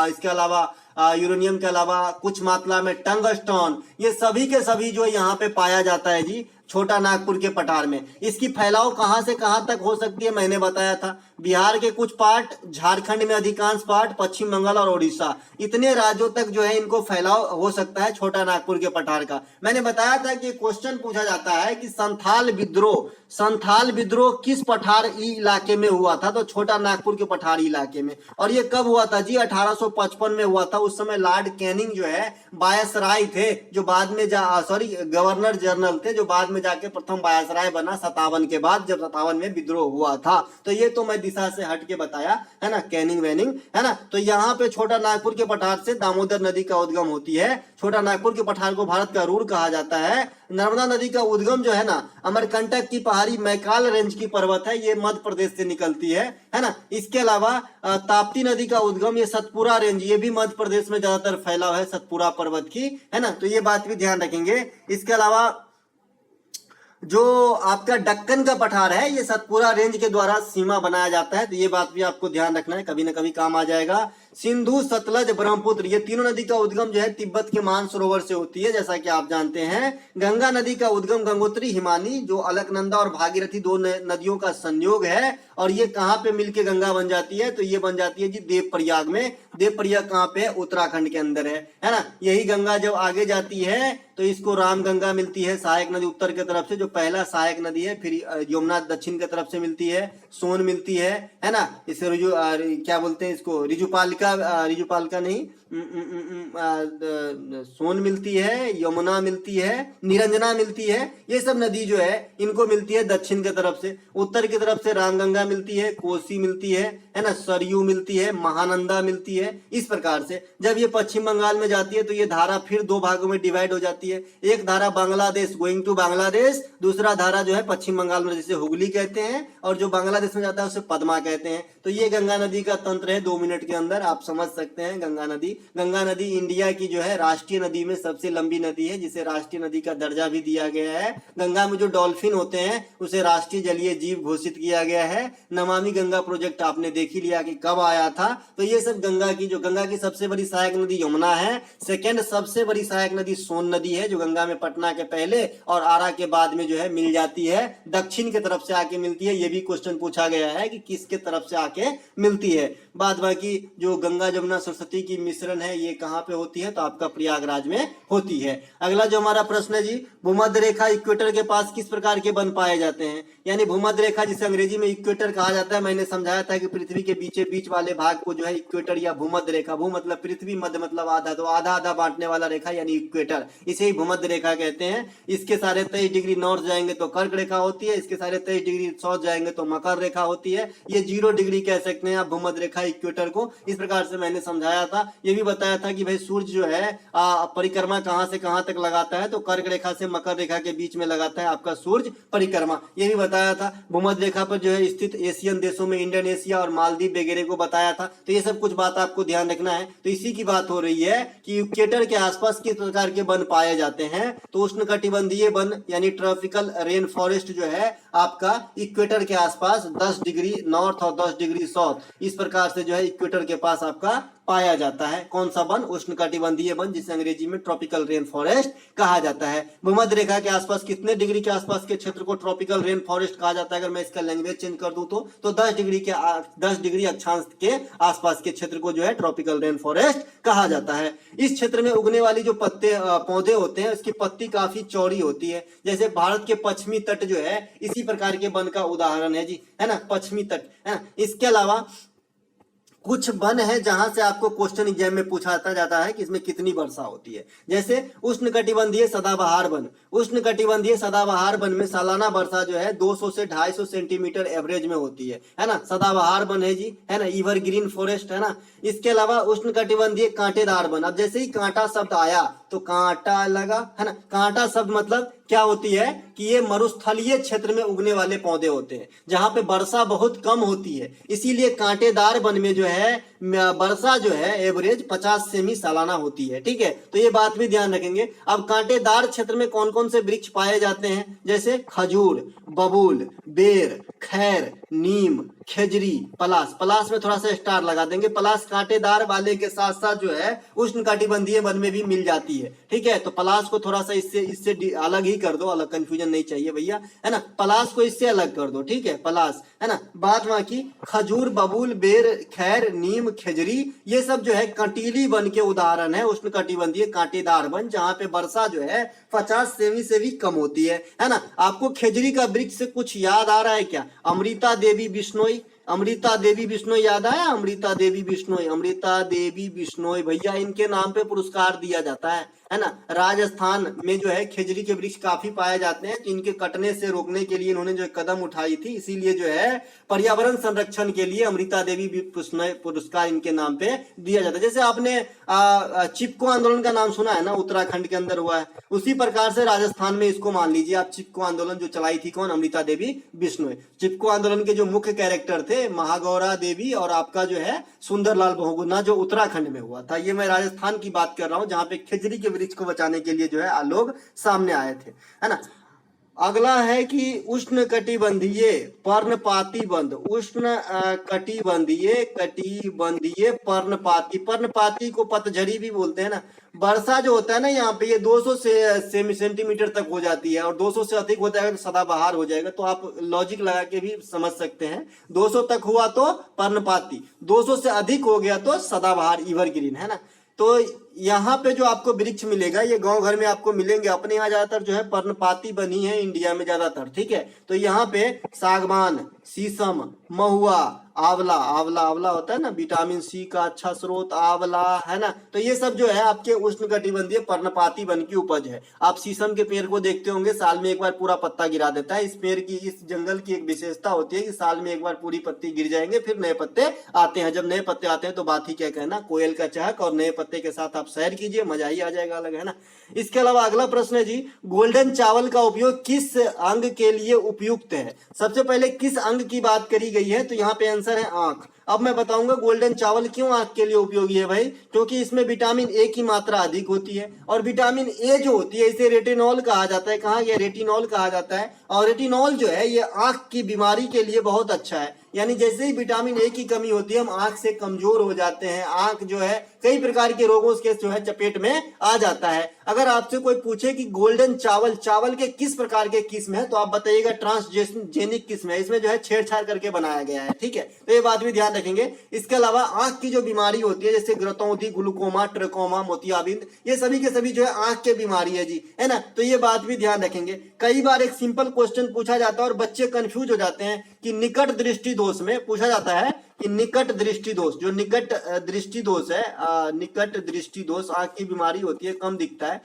इसके अलावा यूरेनियम के अलावा कुछ मात्रा में टंगस्टन, ये सभी के सभी जो यहाँ पे पाया जाता है जी छोटा नागपुर के पठार में। इसकी फैलाव कहां से कहां तक हो सकती है मैंने बताया था। बिहार के कुछ पार्ट, झारखंड में अधिकांश पार्ट, पश्चिम बंगाल और उड़ीसा, इतने राज्यों तक जो है इनको फैलाव हो सकता है छोटा नागपुर के पठार का। मैंने बताया था कि क्वेश्चन पूछा जाता है कि संथाल विद्रोह किस पठार इलाके में हुआ था, तो छोटा नागपुर के पठारी इलाके में। और ये कब हुआ था जी, 1855 में हुआ था। उस समय लॉर्ड कैनिंग जो है वायसराय थे, जो बाद में गवर्नर जनरल थे, जो बाद में जाके प्रथम वायसराय बना 57 के बाद, जब 57 में विद्रोह हुआ था। तो ये तो मैं दिशा से हट के बताया, है ना, कैनिंग वेनिंग, है ना। तो यहाँ पे छोटा नागपुर के पठार से दामोदर नदी का उद्गम होती है। छोटा नागपुर के पठार को भारत का रूर कहा जाता है। नर्मदा नदी का उद्गम जो है ना, अमरकंटक की पहाड़ी मैकाल रेंज की पर्वत है, ये मध्य प्रदेश से निकलती है ना। इसके अलावा ताप्ती नदी का उद्गम ये सतपुरा रेंज, ये भी मध्य प्रदेश में ज्यादातर फैला है, सतपुरा पर्वत की, है ना। तो ये बात भी ध्यान रखेंगे। इसके अलावा जो आपका दक्कन का पठार है, ये सतपुरा रेंज के द्वारा सीमा बनाया जाता है। तो ये बात भी आपको ध्यान रखना है, कभी ना कभी काम आ जाएगा। सिंधु, सतलज, ब्रह्मपुत्र, ये तीनों नदी का उद्गम जो है तिब्बत के मानसरोवर से होती है, जैसा कि आप जानते हैं। गंगा नदी का उद्गम गंगोत्री हिमानी, जो अलकनंदा और भागीरथी दो नदियों का संयोग है, और ये कहाँ पे मिलके गंगा बन जाती है, तो ये बन जाती है जी देवप्रयाग में। देवप्रयाग कहाँ पे है, उत्तराखंड के अंदर है ना। यही गंगा जब आगे जाती है तो इसको राम गंगा मिलती है, सहायक नदी उत्तर की तरफ से, जो पहला सहायक नदी है। फिर यमुना दक्षिण की तरफ से मिलती है, सोन मिलती है ना। इसे क्या बोलते हैं इसको, रिजुपालिका नहीं, सोन मिलती है, यमुना मिलती है, निरंजना मिलती है। ये सब नदी जो है इनको मिलती है दक्षिण की तरफ से। उत्तर की तरफ से रामगंगा मिलती है, कोसी मिलती है ना, सरयू मिलती है, महानंदा मिलती है। इस प्रकार से जब ये पश्चिम बंगाल में जाती है तो ये धारा फिर दो भागों में डिवाइड हो जाती है। एक धारा बांग्लादेश गोइंग टू बांग्लादेश, दूसरा धारा जो है पश्चिम बंगाल में, जिसे हुगली कहते हैं, और जो बांग्लादेश में जाता है उसे पद्मा कहते हैं। तो ये गंगा नदी का तंत्र है। 2 मिनट के अंदर आप समझ सकते हैं। गंगा नदी इंडिया की जो है राष्ट्रीय नदी में सबसे लंबी नदी है, जिसे राष्ट्रीय नदी का दर्जा भी दिया गया है। गंगा में जो डॉल्फिन होते हैं उसे राष्ट्रीय जलीय जीव घोषित किया गया है। नमामि गंगा प्रोजेक्ट आपने देख ही लिया कि कब आया था। तो ये सब गंगा की सबसे बड़ी सहायक नदी यमुना है। सेकेंड सबसे बड़ी सहायक नदी सोन नदी है, जो गंगा में पटना के पहले और आरा के बाद में जो है मिल जाती है, दक्षिण की तरफ से आके मिलती है। ये भी क्वेश्चन पूछा गया है कि किसके तरफ से आके मिलती है। बाद बाकी जो गंगा जमुना सरस्वती की मिश्रण है ये कहाँ पे होती है, तो आपका प्रयागराज में होती है। अगला जो हमारा प्रश्न है जी, भूमध्य रेखा इक्वेटर के पास किस प्रकार के वन पाए जाते हैं। यानी भूमध्य रेखा, जिसे अंग्रेजी में इक्वेटर कहा जाता है। मैंने समझाया था कि पृथ्वी के बीच वाले भाग को जो है इक्वेटर या भूमध्य रेखा, भू मतलब पृथ्वी, मध्य मतलब आधा, तो आधा आधा बांटने वाला रेखा यानी इक्वेटर, इसे ही भूमध्य रेखा कहते हैं। इसके सारे 23 डिग्री नॉर्थ जाएंगे तो कर्क रेखा होती है, इसके सारे 23 डिग्री साउथ जाएंगे तो मकर रेखा होती है। ये 0 डिग्री कह सकते हैं आप भूमध्य रेखा इक्वेटर को। इस प्रकार से मैंने समझाया था। ये भी बताया था कि भाई सूर्य जो है परिक्रमा कहां से कहां तक लगाता है, तो कर्क रेखा से मकर रेखा के बीच में लगाता है आपका सूर्य परिक्रमा। ये भी बताया था। भूमध्य रेखा पर जो है स्थित एशियन देशों में इंडोनेशिया और मालदीव वगैरह को बताया था। तो ये सब कुछ बात आपको ध्यान रखना है। तो इसी की बात हो रही है कि इक्वेटर के आसपास किस प्रकार के वन पाए जाते हैं। तो उष्णकटिबंधीय वन यानी ट्रॉपिकल रेन फॉरेस्ट जो है आपका इक्वेटर के आसपास 10 डिग्री नॉर्थ और 10 डिग्री साउथ, इस प्रकार से जो है इक्वेटर के पास आपका पाया जाता है। कौन सा वन, उष्णकटिबंधीय वन, जिसे अंग्रेजी में ट्रॉपिकल रेन फॉरेस्ट कहा जाता है। भूमध्य रेखा के आसपास कितने डिग्री के आसपास के क्षेत्र को ट्रॉपिकल रेन फॉरेस्ट कहा जाता है। अगर मैं इसका लैंग्वेज चेंज कर दूं तो 10 डिग्री अक्षांश के आसपास के क्षेत्र को जो है ट्रॉपिकल रेन फॉरेस्ट कहा जाता है। इस क्षेत्र में उगने वाली जो पौधे होते हैं उसकी पत्ती काफी चौड़ी होती है। जैसे भारत के पश्चिमी तट जो है इसी प्रकार के वन का उदाहरण है जी, है ना, पश्चिमी तट है। इसके अलावा कुछ वन है जहां से आपको क्वेश्चन एग्जाम में पूछा जाता है कि इसमें कितनी वर्षा होती है। जैसे उष्णकटिबंधीय सदाबहार वन, उष्णकटिबंधीय सदाबहार वन में सालाना वर्षा जो है 200 से 250 सेंटीमीटर एवरेज में होती है ना। सदाबहार वन है जी, है ना, एवरग्रीन फॉरेस्ट, है ना। इसके अलावा उष्णकटिबंधीय कांटेदार वन, अब जैसे ही कांटा शब्द आया तो कांटा लगा, है ना। कांटा शब्द मतलब क्या होती है कि ये मरुस्थलीय क्षेत्र में उगने वाले पौधे होते हैं जहां पे वर्षा बहुत कम होती है, इसीलिए कांटेदार वन में जो है वर्षा जो है एवरेज 50 सेमी सालाना होती है, ठीक है। तो ये बात भी ध्यान रखेंगे। अब कांटेदार क्षेत्र में कौन कौन से वृक्ष पाए जाते हैं, जैसे खजूर, बबूल, बेर, खैर, नीम, खेजरी, पलास। पलास में थोड़ा सा स्टार लगा देंगे, पलास कांटेदार वाले के साथ साथ जो है उष्णकटिबंधीय वन में भी मिल जाती है, ठीक है। तो पलास को थोड़ा सा इससे अलग ही कर दो, अलग कंफ्यूजन नहीं चाहिए भैया, है ना। पलास को इससे अलग कर दो, ठीक है, पलास, है ना। बात वहां की खजूर, बबूल, बेर, खैर, नीम, खेजरी, ये सब जो है कंटीली वन के उदाहरण है, उष्णकटिबंधीय कांटेदार वन, जहां पे वर्षा जो है 50 सेमी से भी कम होती है ना। आपको खेजरी का वृक्ष से कुछ याद आ रहा है क्या? अमृता देवी बिश्नोई, अमृता देवी बिश्नोई याद आया? अमृता देवी बिश्नोई, अमृता देवी बिश्नोई भैया, इनके नाम पे पुरस्कार दिया जाता है ना। राजस्थान में जो है खेजरी के वृक्ष काफी पाए जाते हैं, तो इनके कटने से रोकने के लिए इन्होंने जो कदम उठाई थी, इसीलिए जो है पर्यावरण संरक्षण के लिए अमृता देवी पुरस्कार इनके नाम पे दिया जाता है। जैसे आपने चिपको आंदोलन का नाम सुना है ना, उत्तराखंड के अंदर हुआ है, उसी प्रकार से राजस्थान में इसको मान लीजिए आप, चिपको आंदोलन जो चलाई थी कौन? अमृता देवी बिश्नोई। चिपको आंदोलन के जो मुख्य कैरेक्टर थे महागौरा देवी और आपका जो है सुंदरलाल बहुगुणा, जो उत्तराखंड में हुआ था। ये मैं राजस्थान की बात कर रहा हूं, जहां पे खेजरी के वृक्ष को बचाने के लिए जो है लोग सामने आए थे, है ना। अगला है कि उष्णकटिबंधीय पर्णपाती वन, उष्ण कटिबंधीय पर्णपाती, पर्णपाती को पतझड़ी भी बोलते हैं ना। वर्षा जो होता है ना यहाँ पे ये 200 सेंटीमीटर तक हो जाती है, और 200 से अधिक हो जाएगा तो सदाबहार हो जाएगा। तो आप लॉजिक लगा के भी समझ सकते हैं, 200 तक हुआ तो पर्णपाती, 200 से अधिक हो गया तो सदाबहार, एवरग्रीन, है ना। तो यहाँ पे जो आपको वृक्ष मिलेगा ये गांव घर में आपको मिलेंगे, अपने यहाँ ज्यादातर जो है पर्णपाती बनी है इंडिया में ज्यादातर, ठीक है। तो यहाँ पे सागवान, शीशम, महुआ, आंवला, आंवला आंवला होता है ना, विटामिन सी का अच्छा स्रोत आंवला, है ना। तो ये सब जो है आपके उष्णकटिबंधीय पर्णपाती वन की उपज है। आप शीशम के पेड़ को देखते होंगे, साल में एक बार पूरा पत्ता गिरा देता है। इस पेड़ की, इस जंगल की एक विशेषता होती है कि साल में एक बार पूरी पत्ती गिर जाएंगे, फिर नए पत्ते आते हैं। जब नए पत्ते आते हैं तो बात ही क्या कहना, कोयल का चहक, और नए पत्ते के साथ आप सैर कीजिए, मजा ही आ जाएगा अलग, है ना। इसके अलावा अगला प्रश्न है जी, गोल्डन चावल का उपयोग किस अंग के लिए उपयुक्त है? सबसे पहले किस अंग की बात करी गई है, तो यहाँ पे आंसर है आंख। अब मैं बताऊंगा गोल्डन चावल क्यों आंख के लिए उपयोगी है भाई, क्योंकि इसमें विटामिन ए की मात्रा अधिक होती है, और विटामिन ए जो होती है इसे रेटिनॉल कहा जाता है। कहा गया? रेटिनॉल कहा जाता है। और रेटिनॉल जो है ये आंख की बीमारी के लिए बहुत अच्छा है। यानी जैसे ही विटामिन ए की कमी होती है हम आंख से कमजोर हो जाते हैं, आंख जो है कई प्रकार के रोगों के जो है चपेट में आ जाता है। अगर आपसे कोई पूछे कि गोल्डन चावल, चावल के किस प्रकार के किस्म है, तो आप बताइएगा ट्रांसजेनिक किस्म है, इसमें जो है छेड़छाड़ करके बनाया गया है, ठीक है। तो ये बात भी ध्यान रखेंगे। इसके अलावा आंख की जो बीमारी होती है जैसे ग्रतौंधी, ग्लूकोमा, ट्रेकोमा, मोतियाबिंद, ये सभी के सभी जो है आंख के बीमारी है जी, है ना। तो ये बात भी ध्यान रखेंगे। कई बार एक सिंपल क्वेश्चन पूछा जाता है और बच्चे कंफ्यूज हो जाते हैं कि निकट दृष्टि दोष में पूछा जाता है कि निकट दृष्टि दोष, जो निकट दृष्टि दोष है, निकट दृष्टि दोष आंख की बीमारी होती है, कम दिखता है।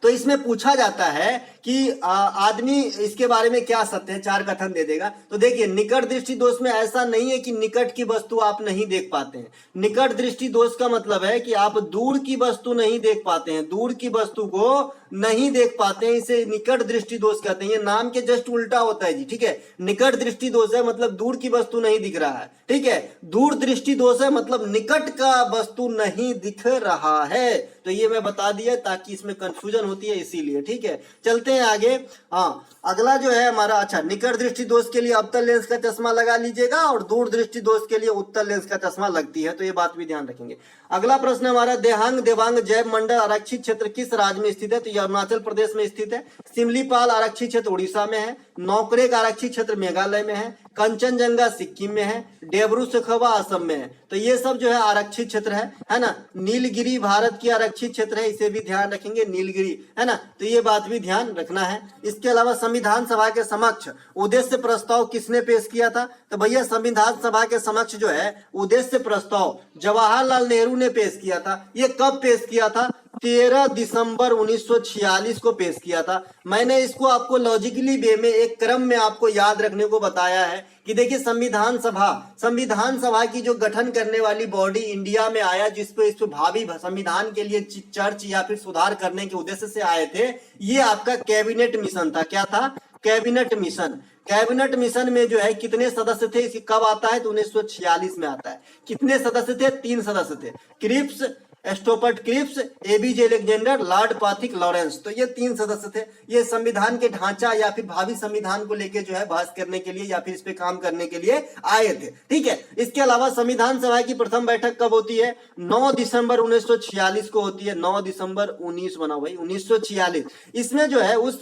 तो इसमें पूछा जाता है कि आदमी इसके बारे में क्या सत्य है, 4 कथन दे देगा। तो देखिए निकट दृष्टि दोष में ऐसा नहीं है कि निकट की वस्तु आप नहीं देख पाते हैं। निकट दृष्टि दोष का मतलब है कि आप दूर की वस्तु नहीं देख पाते हैं, दूर की वस्तु को नहीं देख पाते हैं, इसे निकट दृष्टि दोष कहते हैं। ये नाम के जस्ट उल्टा होता है जी, ठीक है। निकट दृष्टि दोष है मतलब दूर की वस्तु नहीं दिख रहा है, ठीक है। दूर दृष्टि दोष है मतलब निकट का वस्तु नहीं दिख रहा है। तो ये मैं बता दिया ताकि इसमें कंफ्यूजन होती है, इसीलिए, ठीक है। चलते हैं आगे। हाँ, अगला जो है हमारा, अच्छा, निकट दृष्टि दोष के लिए अवतल लेंस का चश्मा लगा लीजिएगा और दूर दृष्टि दोष के लिए उत्तल लेंस का चश्मा लगती है, तो ये बात भी ध्यान रखेंगे। अगला प्रश्न हमारा, देहांग देवांग जैव मंडल आरक्षित क्षेत्र किस राज्य में स्थित है? तो ये अरुणाचल प्रदेश में स्थित है। सिमलीपाल आरक्षित क्षेत्र उड़ीसा में है। नौकरेक आरक्षित क्षेत्र मेघालय में है। कंचनजंगा सिक्किम में है, डेबरू सखोवा असम में है। तो ये सब जो है आरक्षित क्षेत्र है ना। नीलगिरी भारत की आरक्षित क्षेत्र है, इसे भी ध्यान रखेंगे, नीलगिरी, है ना। तो ये बात भी ध्यान रखना है। इसके अलावा संविधान सभा के समक्ष उद्देश्य प्रस्ताव किसने पेश किया था? तो भैया संविधान सभा के समक्ष जो है उद्देश्य प्रस्ताव जवाहरलाल नेहरू ने पेश किया था। ये कब पेश किया था? 13 दिसंबर 1946 को पेश किया था। मैंने इसको आपको लॉजिकली वे में एक क्रम में आपको याद रखने को बताया है कि देखिए संविधान सभा की जो गठन करने वाली बॉडी इंडिया में आया, जिसपे इस भावी संविधान के लिए चर्च या फिर सुधार करने के उद्देश्य से आए थे, ये आपका कैबिनेट मिशन था। क्या था? Cabinet mission. कैबिनेट मिशन में जो है कितने सदस्य थे? इसी कब आता है? तो 1946 में आता है। कितने सदस्य थे? 3 सदस्य थे, क्रिप्स, स्टोपर्ट क्रिप्स, एबीजे अलेक्जेंडर, लॉर्ड पाथिक लॉरेंस। तो ये 3 सदस्य थे। ये संविधान के ढांचा या फिर भावी संविधान को लेके जो है बहस करने के लिए या फिर इस पे काम करने के लिए आए थे। ठीक है। इसके अलावा संविधान सभा की प्रथम बैठक कब होती है? 9 दिसंबर 1946 को होती है। 9 दिसंबर 19 बनाओ भाई, 1946। इसमें जो है उस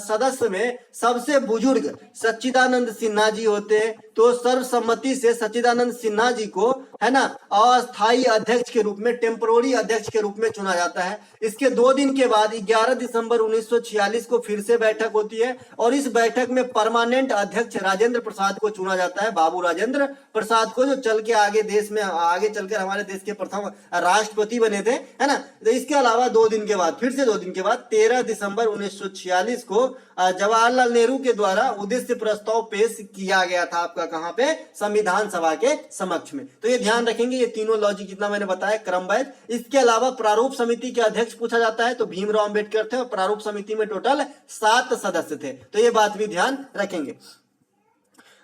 सदस्य में सबसे बुजुर्ग सच्चिदानंद सिन्हा जी होते हैं। तो सर्वसम्मति से सच्चिदानंद सिन्हा जी को, है ना, अस्थायी अध्यक्ष के रूप में, टेम्पोररी अध्यक्ष के रूप में चुना जाता है। इसके 2 दिन के बाद 11 दिसंबर 1946 को फिर से बैठक होती है और इस बैठक में परमानेंट अध्यक्ष राजेंद्र प्रसाद को चुना जाता है। बाबू राजेंद्र प्रसाद को, जो चल के आगे देश में आगे चलकर हमारे देश के प्रथम राष्ट्रपति बने थे, है ना। तो इसके अलावा 2 दिन के बाद, फिर से 2 दिन के बाद 13 दिसंबर 1946 को जवाहरलाल नेहरू के द्वारा उद्देश्य प्रस्ताव पेश किया गया था। आपका कहां पे? संविधान सभा के समक्ष में। तो ये ध्यान रखेंगे, ये तीनों लॉजिक जितना मैंने बताया क्रमबद्ध। इसके अलावा प्रारूप समिति के अध्यक्ष पूछा जाता है, तो भीमराव अंबेडकर थे और प्रारूप समिति में टोटल 7 सदस्य थे। तो ये बात भी ध्यान रखेंगे।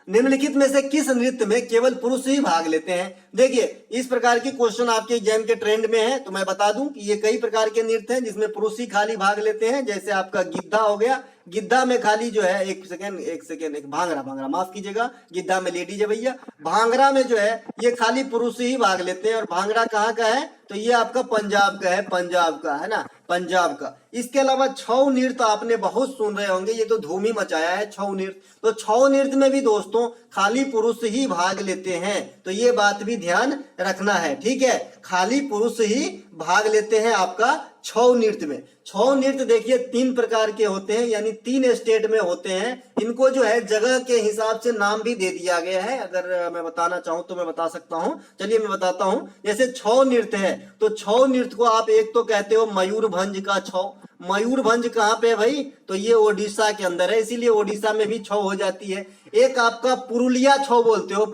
निम्नलिखित में से किस नृत्य में केवल पुरुष ही भाग लेते हैं? देखिए इस प्रकार के क्वेश्चन आपके एग्जाम के ट्रेंड में है, तो मैं बता दूं कि ये कई प्रकार के नृत्य हैं जिसमें पुरुष ही खाली भाग लेते हैं। जैसे आपका गिद्धा हो गया, गिद्धा में खाली जो है एक सेकेंड भांगड़ा माफ कीजिएगा, गिद्धा में लेडीज है भैया। भांगड़ा में जो है ये खाली पुरुष ही भाग लेते हैं। और भांगड़ा कहाँ का है? तो ये आपका पंजाब का है, पंजाब का, है ना, पंजाब का। इसके अलावा छऊ नृत्य आपने बहुत सुन रहे होंगे, ये तो धूम ही मचाया है छऊ नृत्य। तो छऊ नृत्य में भी दोस्तों खाली पुरुष ही भाग लेते हैं, तो ये बात भी ध्यान रखना है। ठीक है, खाली पुरुष ही भाग लेते हैं आपका छऊ नृत्य में। छऊ नृत्य देखिए 3 प्रकार के होते हैं, यानी 3 स्टेट में होते हैं। इनको जो है जगह के हिसाब से नाम भी दे दिया गया है। अगर मैं बताना चाहूं तो मैं बता सकता हूं, चलिए मैं बताता हूं। जैसे छऊ नृत्य है, तो छऊ नृत्य को आप एक तो कहते हो मयूरभंज का छऊ। मयूरभंज कहाँ पे है भाई? तो ये ओडिशा के अंदर है, इसीलिए ओडिशा में भी छऊ हो जाती है। एक आपका पुरुलिया छऊ बोलते हो,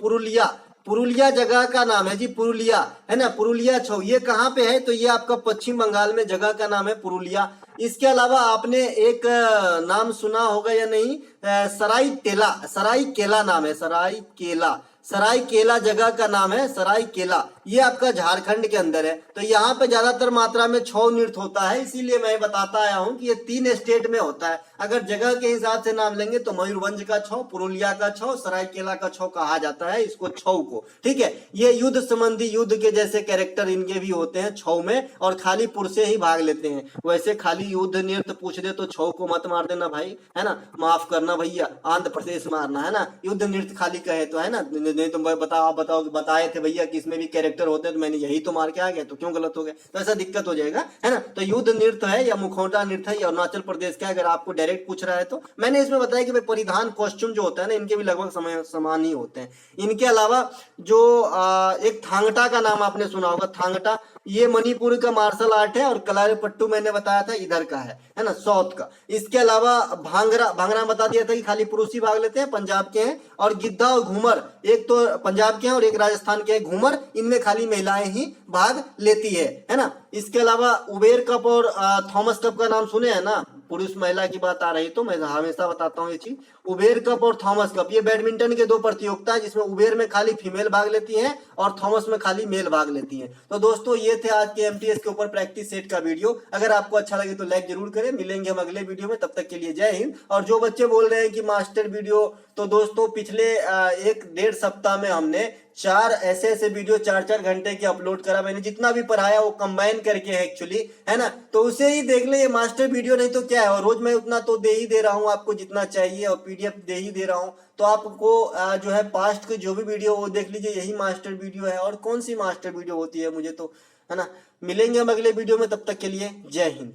पुरुलिया जगह का नाम है जी, पुरुलिया, है ना, पुरुलिया छऊ। ये कहाँ पे है? तो ये आपका पश्चिम बंगाल में जगह का नाम है पुरुलिया। इसके अलावा आपने एक नाम सुना होगा या नहीं, सरायकेला नाम है, सरायकेला जगह का नाम है, सरायकेला। ये आपका झारखंड के अंदर है। तो यहाँ पे ज्यादातर मात्रा में छऊ नृत्य होता है, इसीलिए मैं बताता आया हूँ कि ये 3 स्टेट में होता है। अगर जगह के हिसाब से नाम लेंगे तो मयूरभंज का छऊ, पुरुलिया का छऊ, सरायकेला का छऊ कहा जाता है इसको छऊ को। ठीक है, ये युद्ध संबंधी, युद्ध के जैसे कैरेक्टर इनके भी होते हैं छऊ में, और खाली पुरुषे ही भाग लेते हैं। वैसे खाली युद्ध नृत्य पूछ दे तो छऊ को मत मार देना भाई, है ना, माफ करना भैया, आंध्र प्रदेश मारना, है ना। युद्ध नृत्य खाली कहे तो, है ना, नहीं तो आप बताए थे भैया कि इसमें भी कैरेक्टर होते हैं, तो मैंने यही तो मार के आ गया, तो क्यों गलत हो गया? तो ऐसा दिक्कत हो जाएगा, है ना। तो युद्ध नृत्य है या मुखौटा नृत्य है या अरुणाचल प्रदेश का, अगर आपको डायरेक्ट पूछ रहा है तो मैंने इसमें बताया कि परिधान कॉस्ट्यूम जो होता है ना, इनके भी लगभग समान ही होते हैं। इनके अलावा जो एक थांगटा का नाम आपने सुना होगा, थांगटा, ये मणिपुर का मार्शल आर्ट है, और कलारीपट्टू मैंने बताया था इधर का है ना, साउथ का। इसके अलावा भांगड़ा बता दिया था कि खाली पुरुष ही भाग लेते हैं, पंजाब के हैं। और गिद्धा और घूमर, एक तो पंजाब के हैं और एक राजस्थान के हैं घूमर, इनमें खाली महिलाएं ही भाग लेती है ना। इसके अलावा उबेर कप और थॉमस कप का नाम सुने हैं ना, पुरुष महिला की बात आ रही तो मैं हमेशा बताता हूँ ये चीज। उबेर कप और थॉमस कप, ये बैडमिंटन के 2 प्रतियोगिता है, जिसमें उबेर में खाली फीमेल भाग लेती हैं और थॉमस में खाली मेल भाग लेती हैं। तो दोस्तों ये थे आज के एमटीएस के ऊपर प्रैक्टिस सेट का वीडियो। अगर आपको अच्छा लगे तो लाइक जरूर करें। मिलेंगे हम अगले वीडियो में, तब तक के लिए जय हिंद। और जो बच्चे बोल रहे हैं कि मास्टर वीडियो, तो दोस्तों पिछले 1-1.5 सप्ताह में हमने 4 ऐसे वीडियो 4-4 घंटे के अपलोड करा। मैंने जितना भी पढ़ाया वो कंबाइन करके है एक्चुअली, है ना। तो उसे ही देख ले, ये मास्टर वीडियो नहीं तो क्या है। और रोज मैं उतना तो दे ही दे रहा हूँ आपको जितना चाहिए, और PDF दे ही दे रहा हूँ। तो आपको जो है पास्ट के जो भी वीडियो वो देख लीजिए, यही मास्टर वीडियो है। और कौन सी मास्टर वीडियो होती है मुझे तो, है ना। मिलेंगे हम अगले वीडियो में, तब तक के लिए जय हिंद।